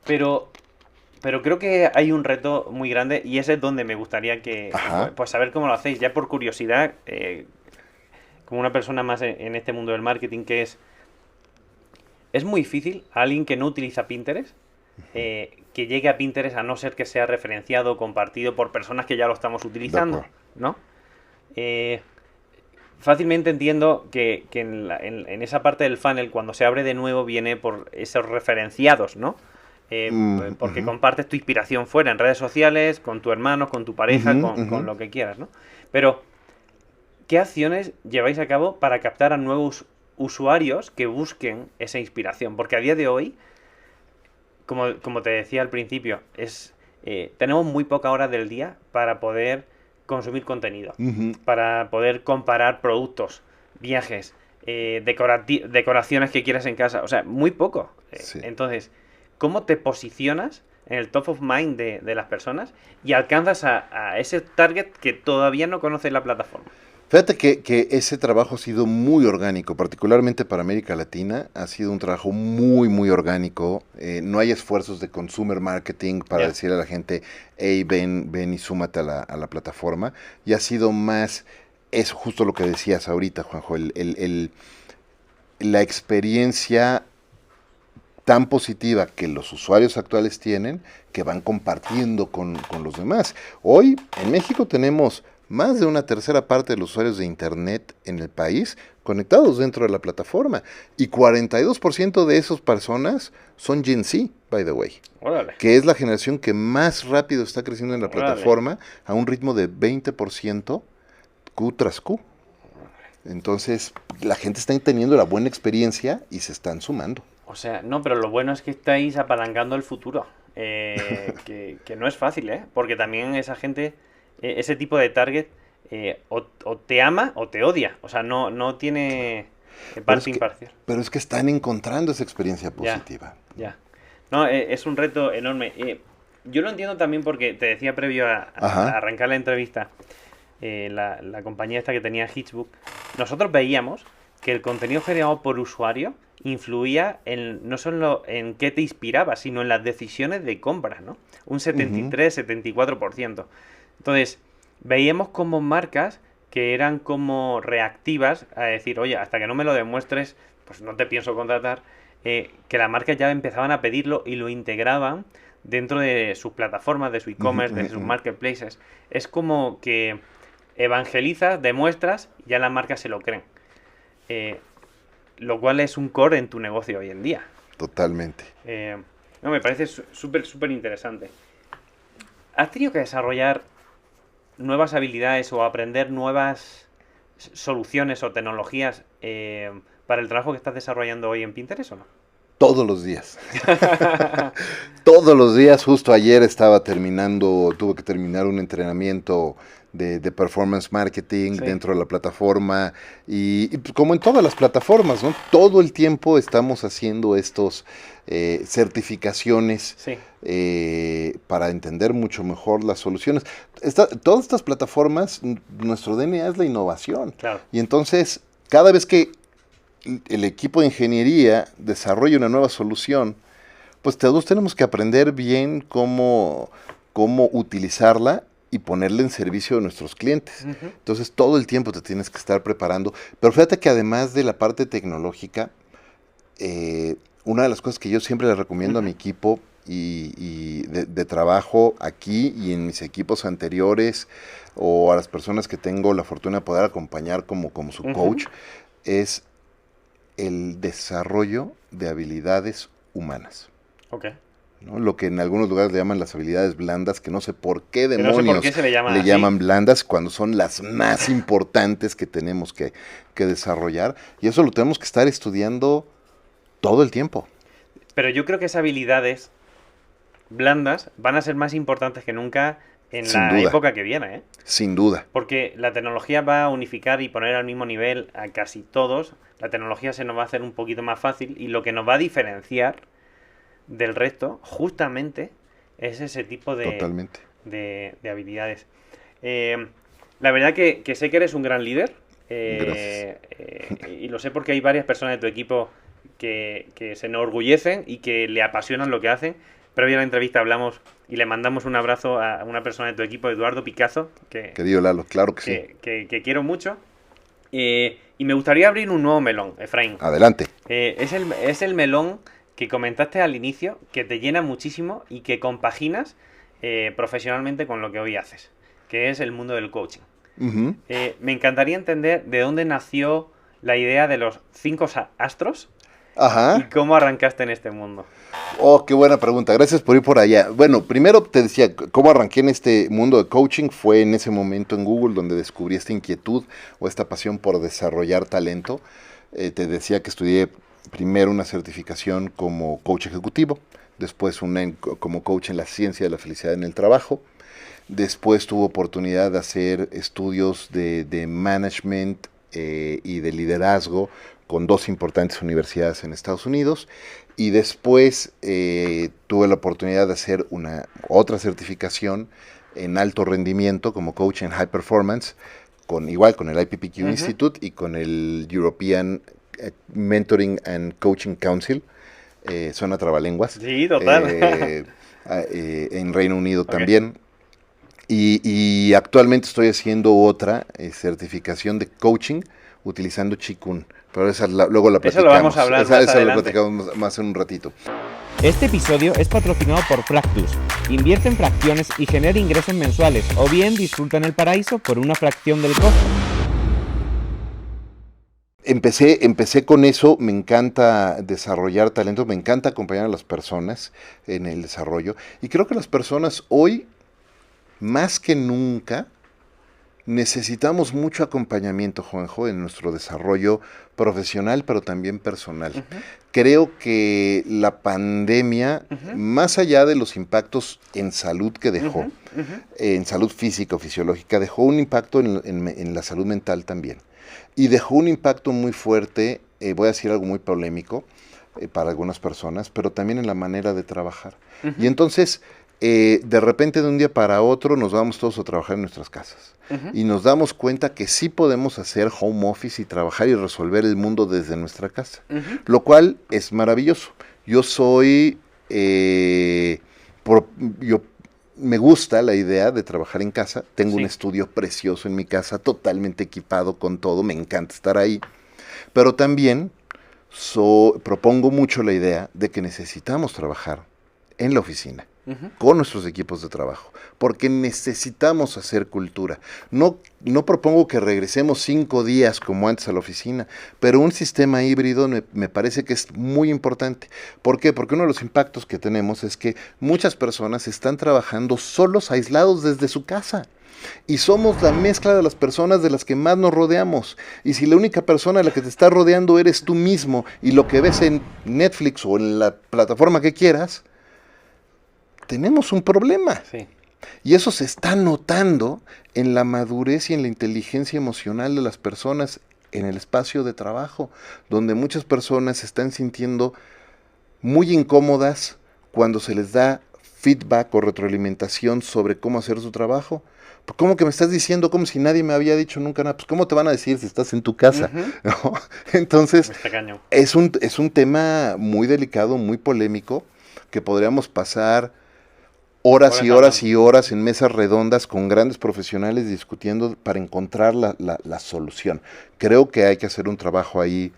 pero creo que hay un reto muy grande y ese es donde me gustaría que pues saber cómo lo hacéis, ya por curiosidad, como una persona más en este mundo del marketing, que es muy difícil a alguien que no utiliza Pinterest que llegue a Pinterest a no ser que sea referenciado o compartido por personas que ya lo estamos utilizando, ¿no? Fácilmente entiendo que en esa parte del funnel, cuando se abre de nuevo, viene por esos referenciados, ¿no? Porque compartes tu inspiración fuera, en redes sociales, con tu hermano, con tu pareja, con lo que quieras, ¿no? Pero, ¿qué acciones lleváis a cabo para captar a nuevos usuarios que busquen esa inspiración? Porque a día de hoy, como te decía al principio, tenemos muy poca hora del día para poder consumir contenido, para poder comparar productos, viajes, decoraciones que quieras en casa, o sea, muy poco. Entonces, ¿cómo te posicionas en el top of mind de las personas y alcanzas a ese target que todavía no conoce la plataforma? Fíjate que ese trabajo ha sido muy orgánico, particularmente para América Latina, ha sido un trabajo muy, muy orgánico. No hay esfuerzos de consumer marketing para decirle a la gente, hey, ven y súmate a la plataforma. Y ha sido más, es justo lo que decías ahorita, Juanjo, la experiencia tan positiva que los usuarios actuales tienen, que van compartiendo con los demás. Hoy, en México tenemos más de una tercera parte de los usuarios de Internet en el país conectados dentro de la plataforma. Y 42% de esas personas son Gen Z, by the way. Órale. Que es la generación que más rápido está creciendo en la plataforma a un ritmo de 20% Q tras Q. Entonces, la gente está teniendo la buena experiencia y se están sumando. O sea, no, pero lo bueno es que estáis apalancando el futuro. Que no es fácil, ¿eh? Porque también esa gente... ese tipo de target o te ama o te odia. O sea, no tiene parte imparcial. Pero es que están encontrando esa experiencia positiva. Ya. No, es un reto enorme. Yo lo entiendo también porque te decía previo a arrancar la entrevista, la compañía esta que tenía Hitchbook, nosotros veíamos que el contenido generado por usuario influía no solo en qué te inspiraba, sino en las decisiones de compra, ¿no? Un 73-74%. Entonces, veíamos como marcas que eran como reactivas a decir, oye, hasta que no me lo demuestres, pues no te pienso contratar, que las marcas ya empezaban a pedirlo y lo integraban dentro de sus plataformas, de su e-commerce, de sus marketplaces. Es como que evangelizas, demuestras, y ya las marcas se lo creen. Lo cual es un core en tu negocio hoy en día. Totalmente. No, me parece súper interesante. ¿Has tenido que desarrollar nuevas habilidades o aprender nuevas soluciones o tecnologías para el trabajo que estás desarrollando hoy en Pinterest o no? Todos los días. Todos los días. Justo ayer tuve que terminar un entrenamiento de performance marketing dentro de la plataforma y como en todas las plataformas, ¿no? Todo el tiempo estamos haciendo estos certificaciones para entender mucho mejor las soluciones. Todas estas plataformas, nuestro DNA es la innovación. Claro. Y entonces, cada vez que el equipo de ingeniería desarrolla una nueva solución, pues todos tenemos que aprender bien cómo utilizarla y ponerla en servicio de nuestros clientes. Entonces, todo el tiempo te tienes que estar preparando. Pero fíjate que además de la parte tecnológica, una de las cosas que yo siempre le recomiendo a mi equipo, y de trabajo aquí y en mis equipos anteriores, o a las personas que tengo la fortuna de poder acompañar como su coach, es el desarrollo de habilidades humanas. Okay. ¿No? Lo que en algunos lugares le llaman las habilidades blandas, que no sé por qué demonios no sé por qué se le llaman blandas, cuando son las más importantes que tenemos que desarrollar, y eso lo tenemos que estar estudiando todo el tiempo. Pero yo creo que esas habilidades blandas van a ser más importantes que nunca en Sin la duda. época que viene, ¿eh? Sin duda. Porque la tecnología va a unificar y poner al mismo nivel a casi todos. La tecnología se nos va a hacer un poquito más fácil y lo que nos va a diferenciar del resto, justamente, es ese tipo Totalmente. de habilidades. La verdad que sé que eres un gran líder. Gracias. Y lo sé porque hay varias personas de tu equipo que se enorgullecen y que le apasionan lo que hacen. Previo a la entrevista hablamos y le mandamos un abrazo a una persona de tu equipo, Eduardo Picazo, Querido Lalo, claro que sí. que quiero mucho. Y me gustaría abrir un nuevo melón, Efraín. Adelante. Es el melón que comentaste al inicio, que te llena muchísimo y que compaginas profesionalmente con lo que hoy haces, que es el mundo del coaching. Uh-huh. Me encantaría entender de dónde nació la idea de los 5 astros. Ajá. ¿Y cómo arrancaste en este mundo? Oh, qué buena pregunta. Gracias por ir por allá. Bueno, primero te decía, cómo arranqué en este mundo de coaching fue en ese momento en Google donde descubrí esta inquietud o esta pasión por desarrollar talento. Te decía que estudié primero una certificación como coach ejecutivo, después una como coach en la ciencia de la felicidad en el trabajo. Después tuve oportunidad de hacer estudios de management y de liderazgo con 2 importantes universidades en Estados Unidos, y después tuve la oportunidad de hacer otra certificación en alto rendimiento como coach en high performance, con el IPPQ Institute y con el European Mentoring and Coaching Council, suena trabalenguas. Sí, total. En Reino Unido también. Y actualmente estoy haciendo otra certificación de coaching utilizando Qigong, pero luego la platicamos. Eso lo vamos a hablar más adelante. Lo platicamos más en un ratito. Este episodio es patrocinado por Fractus. Invierte en fracciones y genera ingresos mensuales, o bien disfruta en el paraíso por una fracción del costo. Empecé con eso, me encanta desarrollar talentos, me encanta acompañar a las personas en el desarrollo, y creo que las personas hoy, más que nunca, necesitamos mucho acompañamiento, Juanjo, en nuestro desarrollo profesional, pero también personal. Uh-huh. Creo que la pandemia, más allá de los impactos en salud que dejó, en salud física o fisiológica, dejó un impacto en la salud mental también. Y dejó un impacto muy fuerte, voy a decir algo muy polémico para algunas personas, pero también en la manera de trabajar. Uh-huh. Y entonces, de repente, de un día para otro, nos vamos todos a trabajar en nuestras casas. Uh-huh. Y nos damos cuenta que sí podemos hacer home office y trabajar y resolver el mundo desde nuestra casa. Uh-huh. Lo cual es maravilloso. Yo me gusta la idea de trabajar en casa. Tengo un estudio precioso en mi casa, totalmente equipado con todo. Me encanta estar ahí. Pero también propongo mucho la idea de que necesitamos trabajar en la oficina, con nuestros equipos de trabajo, porque necesitamos hacer cultura. No propongo que regresemos 5 días como antes a la oficina, pero un sistema híbrido me parece que es muy importante. ¿Por qué? Porque uno de los impactos que tenemos es que muchas personas están trabajando solos, aislados desde su casa. Y somos la mezcla de las personas de las que más nos rodeamos. Y si la única persona a la que te está rodeando eres tú mismo, y lo que ves en Netflix o en la plataforma que quieras, tenemos un problema. Sí. Y eso se está notando en la madurez y en la inteligencia emocional de las personas en el espacio de trabajo, donde muchas personas se están sintiendo muy incómodas cuando se les da feedback o retroalimentación sobre cómo hacer su trabajo. ¿Cómo que me estás diciendo como si nadie me había dicho nunca nada? Pues ¿cómo te van a decir si estás en tu casa? ¿No? Entonces, es un tema muy delicado, muy polémico, que podríamos pasar horas y horas y horas en mesas redondas con grandes profesionales discutiendo para encontrar la solución. Creo que hay que hacer un trabajo ahí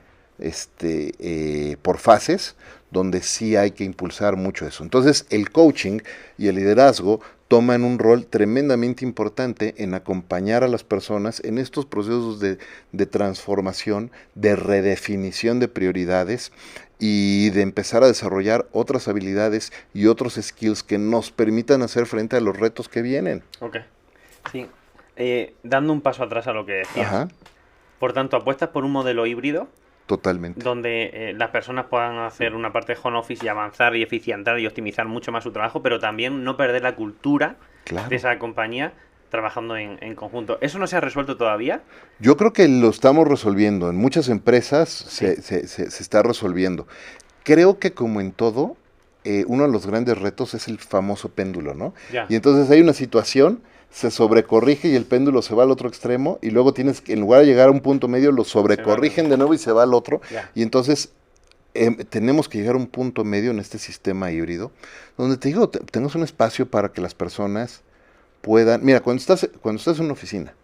por fases, donde sí hay que impulsar mucho eso. Entonces, el coaching y el liderazgo toman un rol tremendamente importante en acompañar a las personas en estos procesos de transformación, de redefinición de prioridades y de empezar a desarrollar otras habilidades y otros skills que nos permitan hacer frente a los retos que vienen. Ok, sí. Dando un paso atrás a lo que decías. Ajá. Por tanto, apuestas por un modelo híbrido. Totalmente. Donde las personas puedan hacer una parte de home office y avanzar y eficientar y optimizar mucho más su trabajo, pero también no perder la cultura de esa compañía trabajando en conjunto. ¿Eso no se ha resuelto todavía? Yo creo que lo estamos resolviendo. En muchas empresas se está resolviendo. Creo que como en todo, uno de los grandes retos es el famoso péndulo, ¿no? Ya. Y entonces hay una situación, se sobrecorrige y el péndulo se va al otro extremo y luego tienes que, en lugar de llegar a un punto medio, lo sobrecorrigen de nuevo y se va al otro. Ya. Y entonces tenemos que llegar a un punto medio en este sistema híbrido, donde te digo, tenemos un espacio para que las personas puedan... Mira, cuando estás en una oficina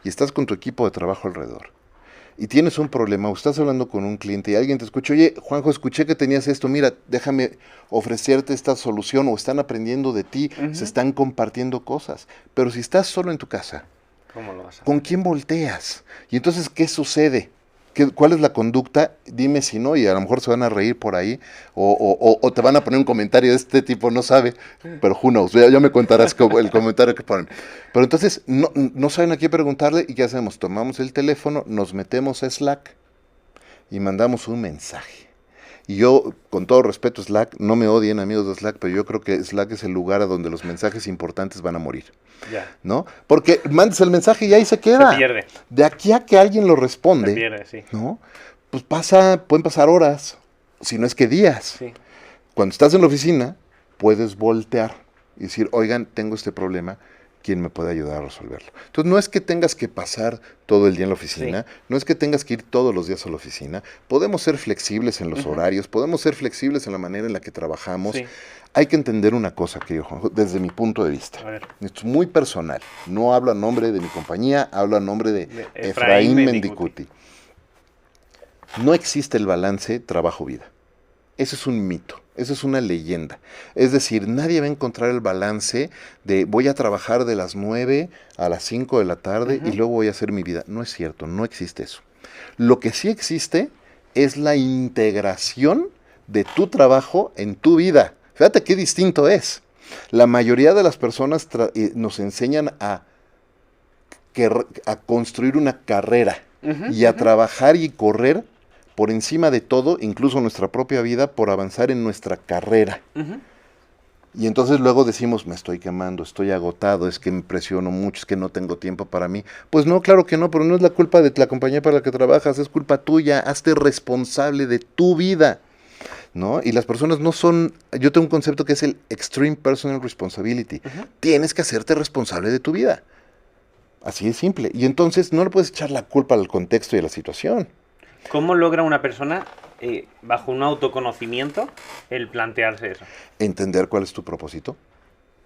y estás con tu equipo de trabajo alrededor y tienes un problema o estás hablando con un cliente y alguien te escucha, oye, Juanjo, escuché que tenías esto, mira, déjame ofrecerte esta solución, o están aprendiendo de ti, se están compartiendo cosas. Pero si estás solo en tu casa, ¿cómo lo vas a hacer? ¿Con quién volteas? Y entonces, ¿qué sucede? ¿Cuál es la conducta? Dime si no, y a lo mejor se van a reír por ahí, o te van a poner un comentario de este tipo, no sabe, pero who knows, ya me contarás el comentario que ponen. Pero entonces, no saben a quién preguntarle, ¿y qué hacemos? Tomamos el teléfono, nos metemos a Slack y mandamos un mensaje. Y yo, con todo respeto, Slack, no me odien amigos de Slack, pero yo creo que Slack es el lugar a donde los mensajes importantes van a morir. Ya. ¿No? Porque mandas el mensaje y ahí se queda. Se pierde. De aquí a que alguien lo responde, Se pierde, sí. ¿no? Pues pueden pasar horas, si no es que días. Sí. Cuando estás en la oficina, puedes voltear y decir, oigan, tengo este problema, ¿quién me puede ayudar a resolverlo? Entonces, no es que tengas que pasar todo el día en la oficina, no es que tengas que ir todos los días a la oficina, podemos ser flexibles en los horarios, podemos ser flexibles en la manera en la que trabajamos. Sí. Hay que entender una cosa, querido Juanjo, desde mi punto de vista. Esto es muy personal, no hablo a nombre de mi compañía, hablo a nombre de Efraín Mendicuti. No existe el balance trabajo-vida. Eso es un mito, eso es una leyenda. Es decir, nadie va a encontrar el balance de voy a trabajar de las 9 a las 5 de la tarde y luego voy a hacer mi vida. No es cierto, no existe eso. Lo que sí existe es la integración de tu trabajo en tu vida. Fíjate qué distinto es. La mayoría de las personas nos enseñan a construir una carrera y a trabajar y correr por encima de todo, incluso nuestra propia vida, por avanzar en nuestra carrera. Y entonces luego decimos, me estoy quemando, estoy agotado, es que me presiono mucho, es que no tengo tiempo para mí. Pues no, claro que no, pero no es la culpa de la compañía para la que trabajas, es culpa tuya, hazte responsable de tu vida, ¿no? Y las personas no son, yo tengo un concepto que es el Extreme Personal Responsibility. Tienes que hacerte responsable de tu vida. Así de simple. Y entonces no le puedes echar la culpa al contexto y a la situación. ¿Cómo logra una persona, bajo un autoconocimiento, el plantearse eso? Entender cuál es tu propósito,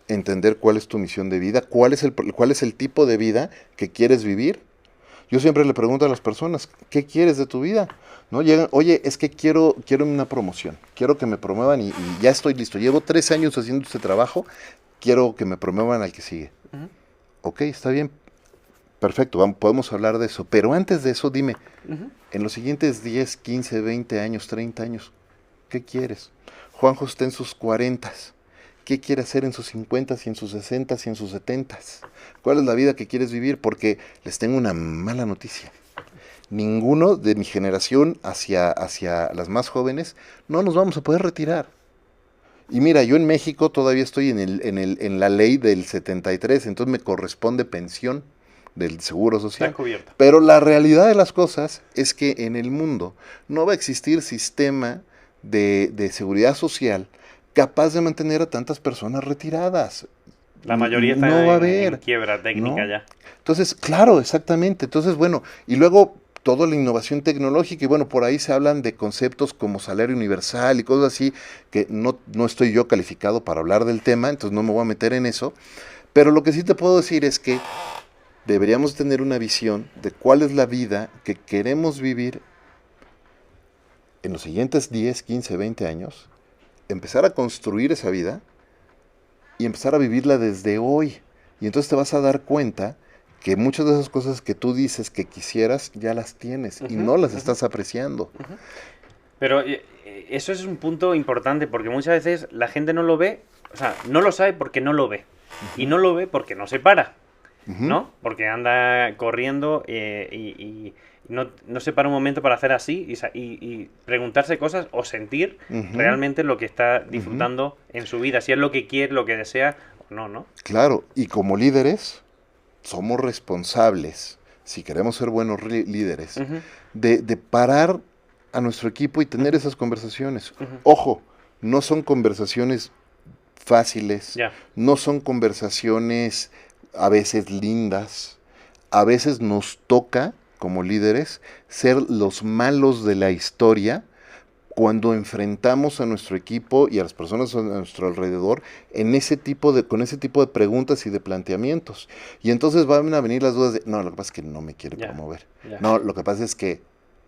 entender cuál es tu misión de vida, cuál es el tipo de vida que quieres vivir. Yo siempre le pregunto a las personas, ¿qué quieres de tu vida? ¿No? Llegan, oye, es que quiero una promoción, quiero que me promuevan y ya estoy listo. Llevo 3 años haciendo este trabajo, quiero que me promuevan al que sigue. Ok, está bien. Perfecto, podemos hablar de eso. Pero antes de eso, dime, en los siguientes 10, 15, 20 años, 30 años, ¿qué quieres? Juanjo está en sus 40. ¿Qué quiere hacer en sus 50 y en sus 60 y en sus 70? ¿Cuál es la vida que quieres vivir? Porque les tengo una mala noticia. Ninguno de mi generación hacia las más jóvenes no nos vamos a poder retirar. Y mira, yo en México todavía estoy en la ley del 73, entonces me corresponde pensión del Seguro Social. Pero la realidad de las cosas es que en el mundo no va a existir sistema de seguridad social capaz de mantener a tantas personas retiradas. La mayoría está en quiebra técnica ya. Entonces, claro, exactamente. Entonces, bueno, y luego toda la innovación tecnológica, y bueno, por ahí se hablan de conceptos como salario universal y cosas así, que no estoy yo calificado para hablar del tema, entonces no me voy a meter en eso. Pero lo que sí te puedo decir es que deberíamos tener una visión de cuál es la vida que queremos vivir en los siguientes 10, 15, 20 años, empezar a construir esa vida y empezar a vivirla desde hoy. Y entonces te vas a dar cuenta que muchas de esas cosas que tú dices que quisieras, ya las tienes y no las estás apreciando. Pero eso es un punto importante porque muchas veces la gente no lo ve, o sea, no lo sabe porque no lo ve. Y no lo ve porque no se para, ¿no? Porque anda corriendo y no se para un momento para hacer así y preguntarse cosas o sentir realmente lo que está disfrutando en su vida, si es lo que quiere, lo que desea o no, ¿no? Claro, y como líderes somos responsables, si queremos ser buenos líderes, de parar a nuestro equipo y tener esas conversaciones. Ojo, no son conversaciones fáciles, no son conversaciones a veces lindas, a veces nos toca como líderes ser los malos de la historia cuando enfrentamos a nuestro equipo y a las personas a nuestro alrededor con ese tipo de preguntas y de planteamientos. Y entonces van a venir las dudas de, no, lo que pasa es que no me quiere promover. No, lo que pasa es que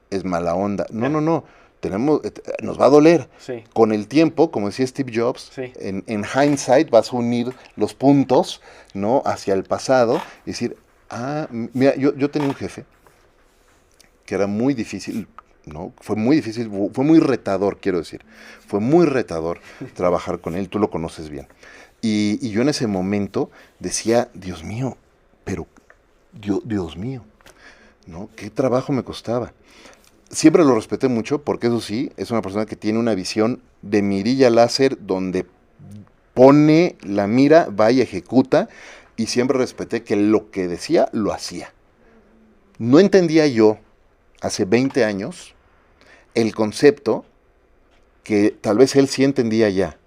es mala onda. No. Nos va a doler. Sí. Con el tiempo, como decía Steve Jobs, en hindsight vas a unir los puntos, ¿no?, hacia el pasado y decir, mira, yo tenía un jefe que era muy difícil, ¿no? Fue muy difícil, fue muy retador, quiero decir. Fue muy retador trabajar con él, tú lo conoces bien. Y yo en ese momento decía, Dios mío, pero Dios mío, ¿no? ¿Qué trabajo me costaba? Siempre lo respeté mucho porque eso sí, es una persona que tiene una visión de mirilla láser donde pone la mira, va y ejecuta, y siempre respeté que lo que decía, lo hacía. No entendía yo, hace 20 años, el concepto que tal vez él sí entendía ya,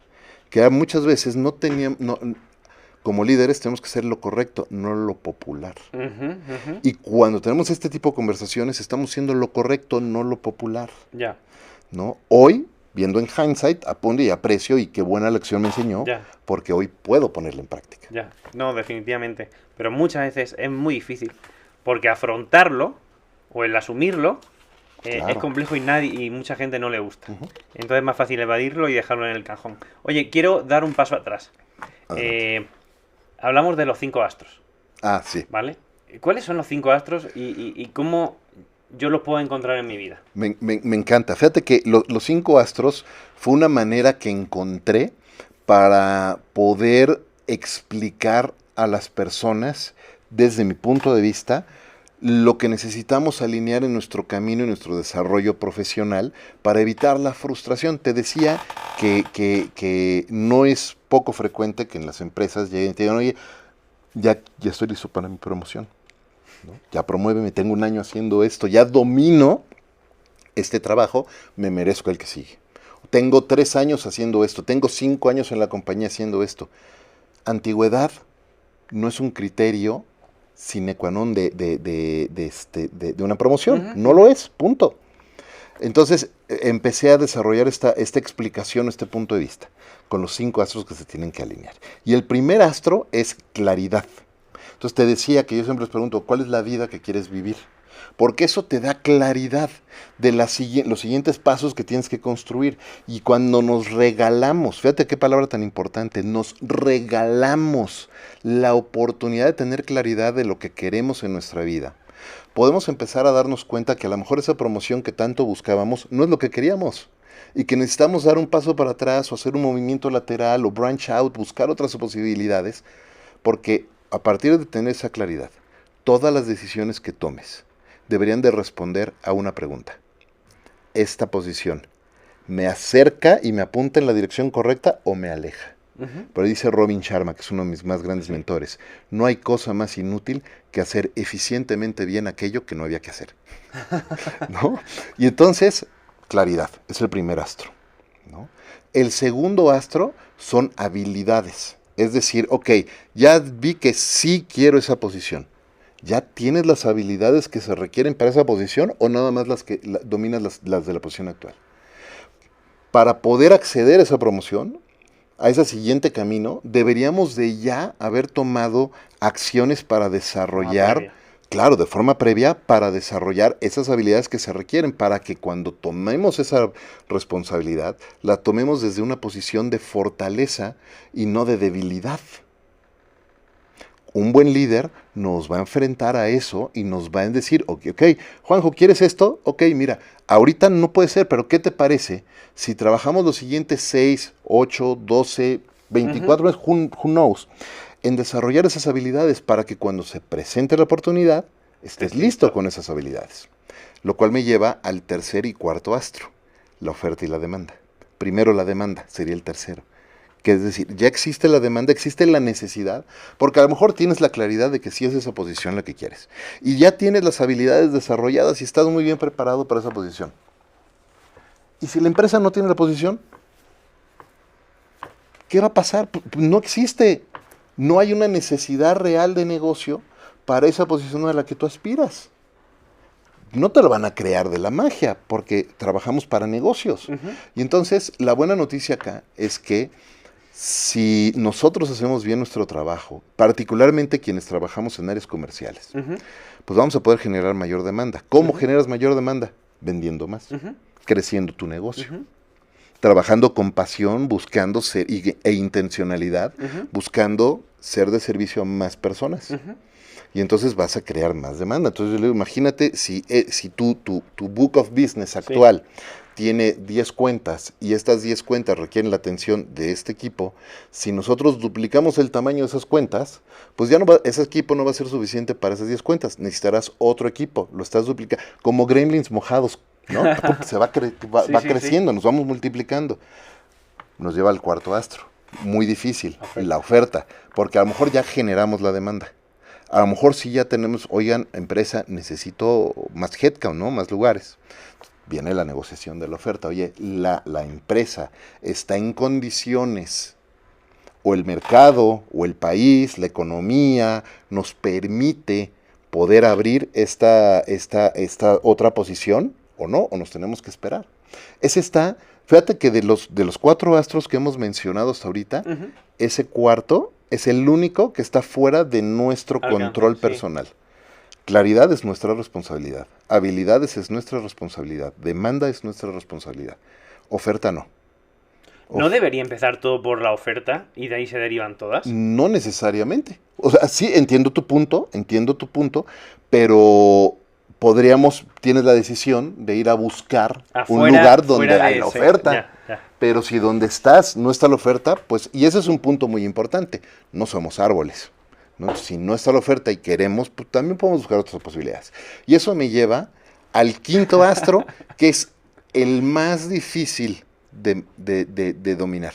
que muchas veces como líderes tenemos que hacer lo correcto, no lo popular. Y cuando tenemos este tipo de conversaciones, estamos haciendo lo correcto, no lo popular. ¿No? Hoy, viendo en hindsight, apunto y aprecio, y qué buena lección me enseñó, porque hoy puedo ponerla en práctica. No, definitivamente. Pero muchas veces es muy difícil, porque afrontarlo, o el asumirlo, es complejo y mucha gente no le gusta. Entonces es más fácil evadirlo y dejarlo en el cajón. Oye, quiero dar un paso atrás. Hablamos de los 5 astros. Sí. ¿Vale? ¿Cuáles son los 5 astros y cómo yo los puedo encontrar en mi vida? Me encanta. Fíjate que los 5 astros fue una manera que encontré para poder explicar a las personas, desde mi punto de vista, lo que necesitamos alinear en nuestro camino y nuestro desarrollo profesional para evitar la frustración. Te decía que no es poco frecuente que en las empresas lleguen y te digan, oye, ya estoy listo para mi promoción, ¿no? Ya promuéveme, tengo un año haciendo esto, ya domino este trabajo, me merezco el que sigue. Tengo 3 años haciendo esto, tengo 5 años en la compañía haciendo esto. Antigüedad no es un criterio sine qua non de una promoción. No lo es, punto. Entonces empecé a desarrollar esta explicación, este punto de vista, con los 5 astros que se tienen que alinear. Y el primer astro es claridad. Entonces te decía que yo siempre les pregunto, ¿cuál es la vida que quieres vivir? Porque eso te da claridad de los siguientes pasos que tienes que construir. Y cuando nos regalamos, fíjate qué palabra tan importante, nos regalamos la oportunidad de tener claridad de lo que queremos en nuestra vida, podemos empezar a darnos cuenta que a lo mejor esa promoción que tanto buscábamos no es lo que queríamos. Y que necesitamos dar un paso para atrás o hacer un movimiento lateral o branch out, buscar otras posibilidades. Porque a partir de tener esa claridad, todas las decisiones que tomes deberían de responder a una pregunta. ¿Esta posición me acerca y me apunta en la dirección correcta o me aleja? Por ahí dice Robin Sharma, que es uno de mis más grandes mentores, no hay cosa más inútil que hacer eficientemente bien aquello que no había que hacer. ¿No? Y entonces, claridad, es el primer astro, ¿no? El segundo astro son habilidades. Es decir, ok, ya vi que sí quiero esa posición. ¿Ya tienes las habilidades que se requieren para esa posición o nada más dominas las de la posición actual? Para poder acceder a esa promoción, a ese siguiente camino, deberíamos de ya haber tomado acciones para desarrollar Claro, de forma previa para desarrollar esas habilidades que se requieren para que cuando tomemos esa responsabilidad, la tomemos desde una posición de fortaleza y no de debilidad. Un buen líder nos va a enfrentar a eso y nos va a decir, ok, Juanjo, ¿quieres esto? Ok, mira, ahorita no puede ser, pero ¿qué te parece si trabajamos los siguientes 6, 8, 12, 24 meses, who knows, en desarrollar esas habilidades para que cuando se presente la oportunidad, estés listo con esas habilidades? Lo cual me lleva al tercer y cuarto astro, la oferta y la demanda. Primero la demanda, sería el tercero. Que es decir, ya existe la demanda, existe la necesidad, porque a lo mejor tienes la claridad de que sí es esa posición la que quieres. Y ya tienes las habilidades desarrolladas y estás muy bien preparado para esa posición. ¿Y si la empresa no tiene la posición? ¿Qué va a pasar? No existe. No hay una necesidad real de negocio para esa posición a la que tú aspiras. No te lo van a crear de la magia, porque trabajamos para negocios. Y entonces, la buena noticia acá es que si nosotros hacemos bien nuestro trabajo, particularmente quienes trabajamos en áreas comerciales, pues vamos a poder generar mayor demanda. ¿Cómo generas mayor demanda? Vendiendo más, creciendo tu negocio, trabajando con pasión, buscando ser e intencionalidad, buscando ser de servicio a más personas. Y entonces vas a crear más demanda. Entonces yo le digo, imagínate si tu book of business actual tiene 10 cuentas y estas 10 cuentas requieren la atención de este equipo, si nosotros duplicamos el tamaño de esas cuentas, pues ya ese equipo no va a ser suficiente para esas 10 cuentas. Necesitarás otro equipo, lo estás duplicando, como gremlins mojados, ¿no? Se va creciendo, nos vamos multiplicando. Nos lleva al cuarto astro, muy difícil, la oferta, porque a lo mejor ya generamos la demanda. A lo mejor sí ya tenemos, oigan, empresa, necesito más headcount, ¿no? Más lugares. Viene la negociación de la oferta. Oye, la empresa está en condiciones, o el mercado, o el país, la economía, nos permite poder abrir esta otra posición, o no, o nos tenemos que esperar. Fíjate que de los 4 astros que hemos mencionado hasta ahorita, ese cuarto es el único que está fuera de nuestro control personal. Claridad es nuestra responsabilidad. Habilidades es nuestra responsabilidad. Demanda es nuestra responsabilidad. Oferta no. ¿No debería empezar todo por la oferta y de ahí se derivan todas? No necesariamente. O sea, sí, entiendo tu punto, pero tienes la decisión de ir a buscar un lugar donde hay la oferta. Ya. Pero si donde estás no está la oferta, pues, y ese es un punto muy importante, no somos árboles, ¿no? Si no está la oferta y queremos, pues también podemos buscar otras posibilidades. Y eso me lleva al quinto astro, que es el más difícil de dominar,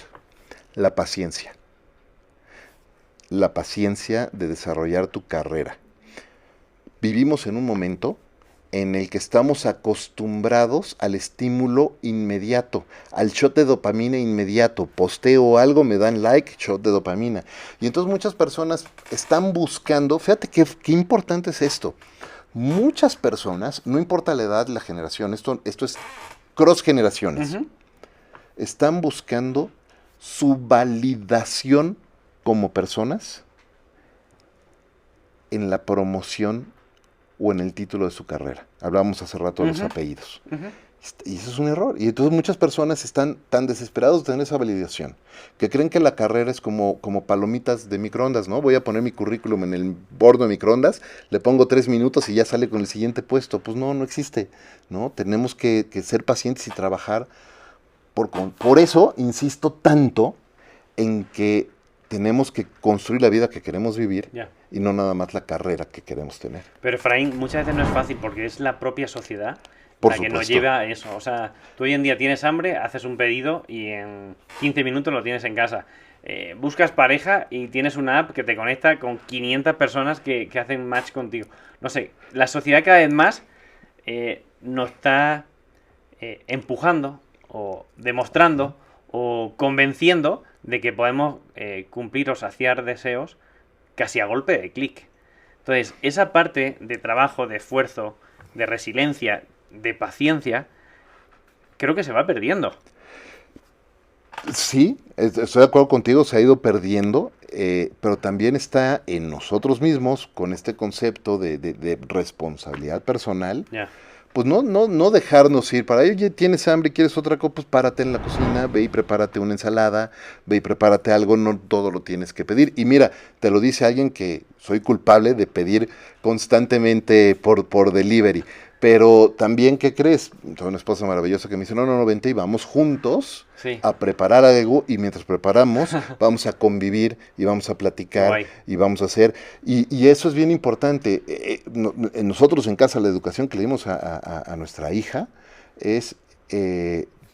la paciencia. La paciencia de desarrollar tu carrera. Vivimos en un momento en el que estamos acostumbrados al estímulo inmediato, al shot de dopamina inmediato. Posteo algo, me dan like, shot de dopamina. Y entonces muchas personas están buscando, fíjate qué importante es esto. Muchas personas, no importa la edad, la generación, esto es cross generaciones, están buscando su validación como personas en la promoción o en el título de su carrera. Hablábamos hace rato de los apellidos. Y eso es un error. Y entonces muchas personas están tan desesperados de tener esa validación, que creen que la carrera es como palomitas de microondas, ¿no? Voy a poner mi currículum en el horno de microondas, le pongo 3 minutos y ya sale con el siguiente puesto. Pues no existe, ¿no? Tenemos que ser pacientes y trabajar. Por eso insisto tanto en que tenemos que construir la vida que queremos vivir y no nada más la carrera que queremos tener. Pero Efraín, muchas veces no es fácil porque es la propia sociedad la que nos lleva a eso. O sea, tú hoy en día tienes hambre, haces un pedido y en 15 minutos lo tienes en casa. Buscas pareja y tienes una app que te conecta con 500 personas que hacen match contigo. No sé, la sociedad cada vez más nos está empujando o demostrando o convenciendo de que podemos cumplir o saciar deseos casi a golpe de clic. Entonces, esa parte de trabajo, de esfuerzo, de resiliencia, de paciencia, creo que se va perdiendo. Sí, estoy de acuerdo contigo, se ha ido perdiendo, pero también está en nosotros mismos con este concepto de responsabilidad personal. Ya. Pues no dejarnos ir para, oye, tienes hambre, quieres otra cosa, pues párate en la cocina, ve y prepárate una ensalada, ve y prepárate algo, no todo lo tienes que pedir. Y mira, te lo dice alguien que soy culpable de pedir constantemente por delivery. Pero también, ¿qué crees? Tengo una esposa maravillosa que me dice, no, vente y vamos juntos Sí. a preparar algo y mientras preparamos vamos a convivir y vamos a platicar Guay. y vamos a hacer. Y eso es bien importante. Nosotros en casa la educación que le dimos a nuestra hija es,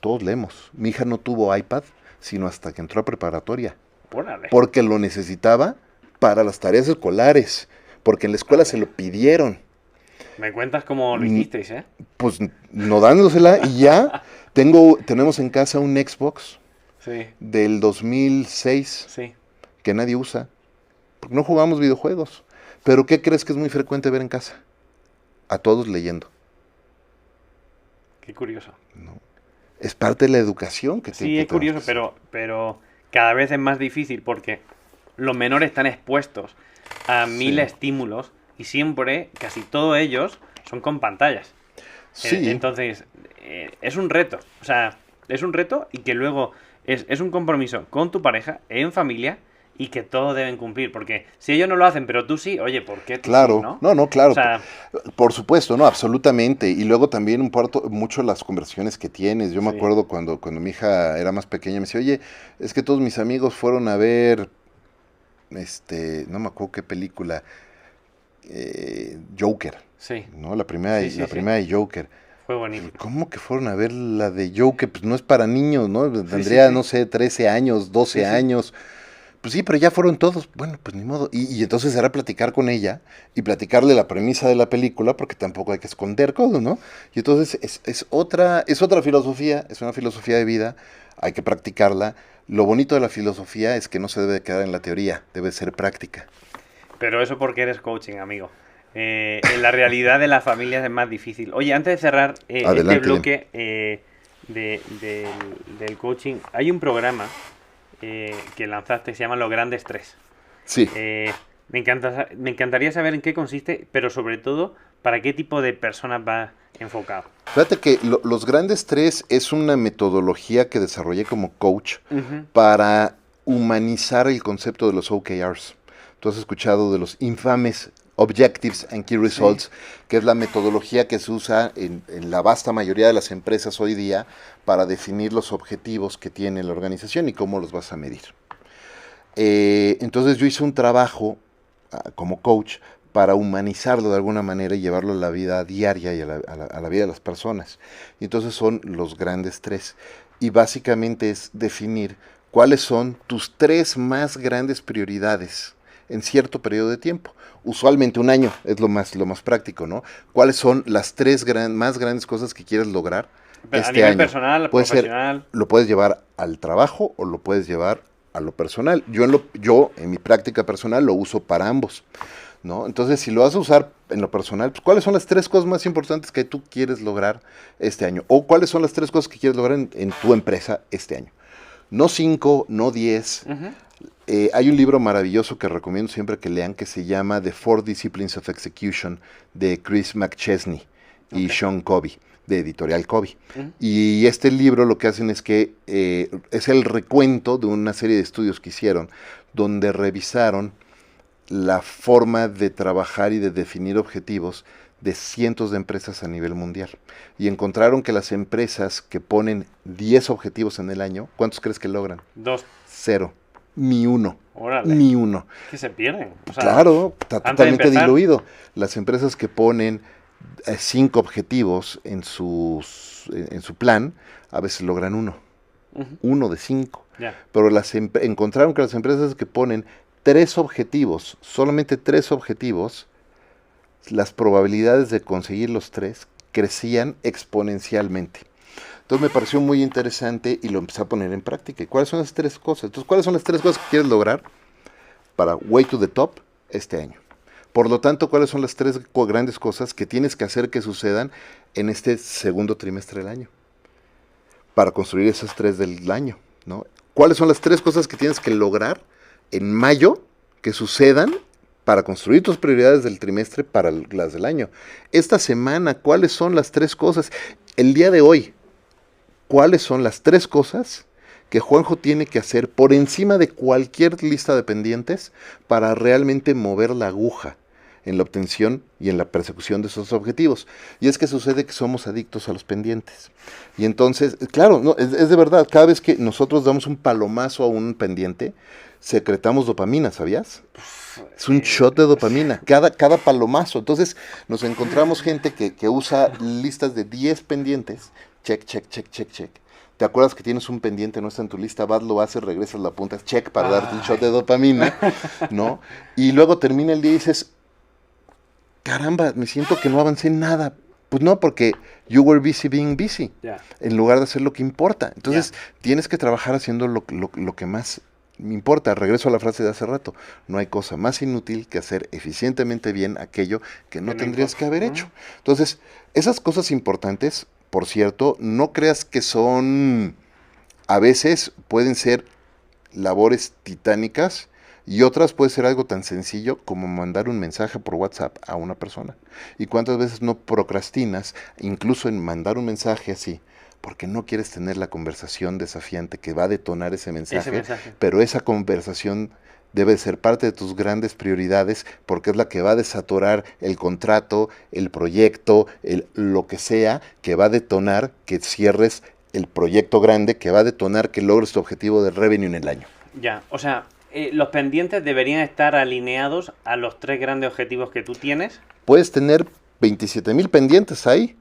todos leemos. Mi hija no tuvo iPad sino hasta que entró a preparatoria. Órale. Porque lo necesitaba para las tareas escolares. Porque en la escuela se lo pidieron. Me cuentas cómo lo hicisteis, ¿eh? Pues no dándosela y ya tenemos en casa un Xbox Sí. del 2006 Sí. que nadie usa. Porque no jugamos videojuegos. Pero ¿qué crees que es muy frecuente ver en casa? A todos leyendo. Qué curioso. ¿No? Es parte de la educación que Sí, es curioso, pero cada vez es más difícil porque los menores están expuestos a mil estímulos y siempre, casi todos ellos, son con pantallas. Sí. Entonces, es un reto. O sea, es un reto y que luego es un compromiso con tu pareja, en familia, y que todos deben cumplir. Porque si ellos no lo hacen, pero tú sí, oye, ¿por qué tú Claro, sí, no? no, claro, O sea, por supuesto, no, absolutamente. Y luego también mucho las conversaciones que tienes. Yo me Sí. acuerdo cuando mi hija era más pequeña, me decía, oye, es que todos mis amigos fueron a ver, no me acuerdo qué película, Joker, sí, ¿no? La primera, Sí, sí, la sí. primera de Joker. fue bonito. ¿Cómo que fueron a ver la de Joker? Pues no es para niños, ¿no? Tendría, sí. no sé, 13 años, 12 Sí, sí. años. Pues sí, pero ya fueron todos. Bueno, pues ni modo. Y entonces era platicar con ella y platicarle la premisa de la película, porque tampoco hay que esconder cosas, ¿no? Y entonces es otra filosofía, es una filosofía de vida, hay que practicarla. Lo bonito de la filosofía es que no se debe quedar en la teoría, debe ser práctica. Pero eso porque eres coaching, amigo. En la realidad de las familias es más difícil. Oye, antes de cerrar Adelante, este bloque del coaching, hay un programa que lanzaste que se llama Los Grandes Tres. Sí. Me encantaría saber en qué consiste, pero sobre todo, para qué tipo de personas va enfocado. Fíjate que los grandes tres es una metodología que desarrollé como coach Ujú. para humanizar el concepto de los OKRs. Tú has escuchado de los infames Objectives and Key Results, que es la metodología que se usa en la vasta mayoría de las empresas hoy día para definir los objetivos que tiene la organización y cómo los vas a medir. Entonces yo hice un trabajo como coach para humanizarlo de alguna manera y llevarlo a la vida diaria y a la vida de las personas. Y entonces son los grandes tres. Y básicamente es definir cuáles son tus tres más grandes prioridades en cierto periodo de tiempo. Usualmente un año es lo más práctico, ¿no? ¿Cuáles son las tres más grandes cosas que quieres lograr este A nivel año? personal, Puede profesional. lo puedes llevar al trabajo o lo puedes llevar a lo personal. Yo en mi práctica personal lo uso para ambos, ¿no? Entonces, si lo vas a usar en lo personal, pues, ¿cuáles son las tres cosas más importantes que tú quieres lograr este año? O ¿cuáles son las tres cosas que quieres lograr en tu empresa este año? No 5, no 10. Ujú. Hay un libro maravilloso que recomiendo siempre que lean que se llama The Four Disciplines of Execution de Chris McChesney y Sean Covey, de Editorial Covey. Y este libro lo que hacen es que es el recuento de una serie de estudios que hicieron donde revisaron la forma de trabajar y de definir objetivos de cientos de empresas a nivel mundial. Y encontraron que las empresas que ponen 10 objetivos en el año, ¿cuántos crees que logran? 2. 0. Ni uno. Órale. Ni uno. Que se pierden. O sea, Claro, está antes de totalmente empezar. diluido. Las empresas que ponen 5 objetivos en su plan, a veces logran uno. Ujú. 1 de 5. Ya. Pero encontraron que las empresas que ponen 3 objetivos, solamente 3 objetivos, las probabilidades de conseguir los 3 crecían exponencialmente. Entonces me pareció muy interesante y lo empecé a poner en práctica. ¿Y cuáles son las 3 cosas? Entonces, ¿cuáles son las 3 cosas que quieres lograr para Way to the Top este año? Por lo tanto, ¿cuáles son las 3 grandes cosas que tienes que hacer que sucedan en este segundo trimestre del año? Para construir esas 3 del año, ¿no? ¿Cuáles son las 3 cosas que tienes que lograr en mayo que sucedan para construir tus prioridades del trimestre para las del año? Esta semana, ¿cuáles son las 3 cosas? El día de hoy, ¿cuáles son las 3 cosas que Juanjo tiene que hacer por encima de cualquier lista de pendientes para realmente mover la aguja en la obtención y en la persecución de esos objetivos? Y es que sucede que somos adictos a los pendientes. Y entonces, claro, no, es de verdad, cada vez que nosotros damos un palomazo a un pendiente, secretamos dopamina, ¿sabías? Es un shot de dopamina, cada palomazo. Entonces nos encontramos gente que usa listas de 10 pendientes, check, check, check, check, check. ¿Te acuerdas que tienes un pendiente, no está en tu lista? Vas, lo haces, regresas, la apuntas, check, para darte un shot de dopamina, ¿no? Y luego termina el día y dices, caramba, me siento que no avancé nada. Pues no, porque you were busy being busy, en lugar de hacer lo que importa. Entonces, tienes que trabajar haciendo lo que más me importa. Regreso a la frase de hace rato. No hay cosa más inútil que hacer eficientemente bien aquello que no tendrías que haber hecho. Entonces, esas cosas importantes, por cierto, no creas que son, a veces pueden ser labores titánicas y otras puede ser algo tan sencillo como mandar un mensaje por WhatsApp a una persona. ¿Y cuántas veces no procrastinas incluso en mandar un mensaje así? Porque no quieres tener la conversación desafiante que va a detonar ese mensaje. Pero esa conversación debe ser parte de tus grandes prioridades porque es la que va a desatorar el contrato, el proyecto, lo que sea, que va a detonar que cierres el proyecto grande, que va a detonar que logres tu objetivo de revenue en el año. Ya, o sea, los pendientes deberían estar alineados a los 3 grandes objetivos que tú tienes. Puedes tener 27,000 pendientes ahí,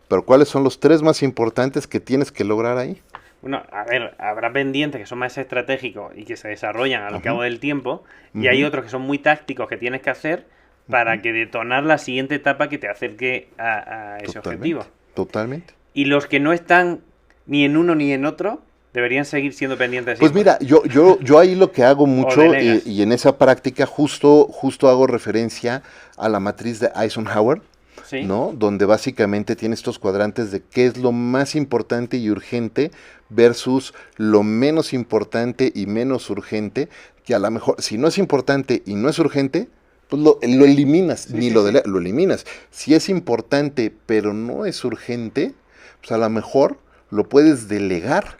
pero ¿cuáles son los 3 más importantes que tienes que lograr ahí? Bueno, a ver, habrá pendientes que son más estratégicos y que se desarrollan a lo cabo del tiempo, y hay otros que son muy tácticos que tienes que hacer para que detonar la siguiente etapa que te acerque a ese objetivo. Totalmente. Y los que no están ni en uno ni en otro deberían seguir siendo pendientes. Pues mira, yo ahí lo que hago mucho y en esa práctica justo hago referencia a la matriz de Eisenhower, ¿sí? ¿No? Donde básicamente tiene estos cuadrantes de qué es lo más importante y urgente versus lo menos importante y menos urgente, que a lo mejor, si no es importante y no es urgente, pues lo eliminas, lo eliminas. Si es importante pero no es urgente, pues a lo mejor lo puedes delegar.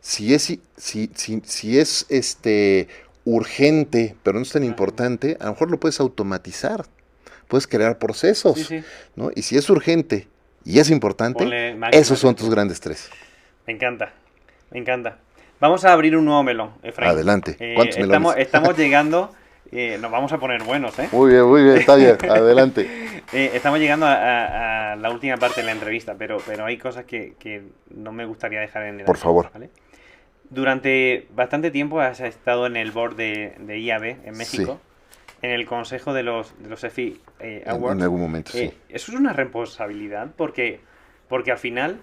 Si es urgente pero no es tan importante, a lo mejor lo puedes automatizar. Puedes crear procesos, ¿no? Y si es urgente y es importante, esos son tus grandes 3. Me encanta, me encanta. Vamos a abrir un nuevo melón, Efraín. Adelante. ¿Cuántos melones? Estamos llegando, nos vamos a poner buenos, ¿eh? Muy bien, está bien, adelante. Estamos llegando a la última parte de la entrevista, pero hay cosas que no me gustaría dejar en el Por favor. ¿vale? Durante bastante tiempo has estado en el board de IAB en México. Sí. En el consejo de los EFI Awards. En algún momento, sí. Eso es una responsabilidad porque al final,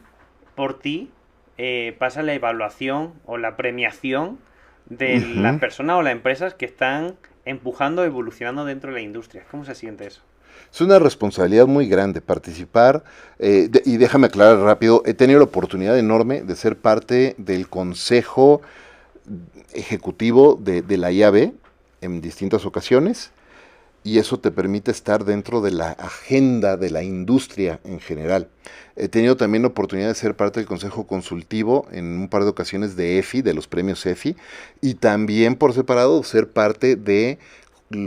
por ti, pasa la evaluación o la premiación de las personas o las empresas que están empujando, evolucionando dentro de la industria. ¿Cómo se siente eso? Es una responsabilidad muy grande participar, y déjame aclarar rápido, he tenido la oportunidad enorme de ser parte del consejo ejecutivo de la IAB, en distintas ocasiones, y eso te permite estar dentro de la agenda de la industria en general. He tenido también la oportunidad de ser parte del consejo consultivo en un par de ocasiones de EFI, de los premios EFI, y también por separado ser parte del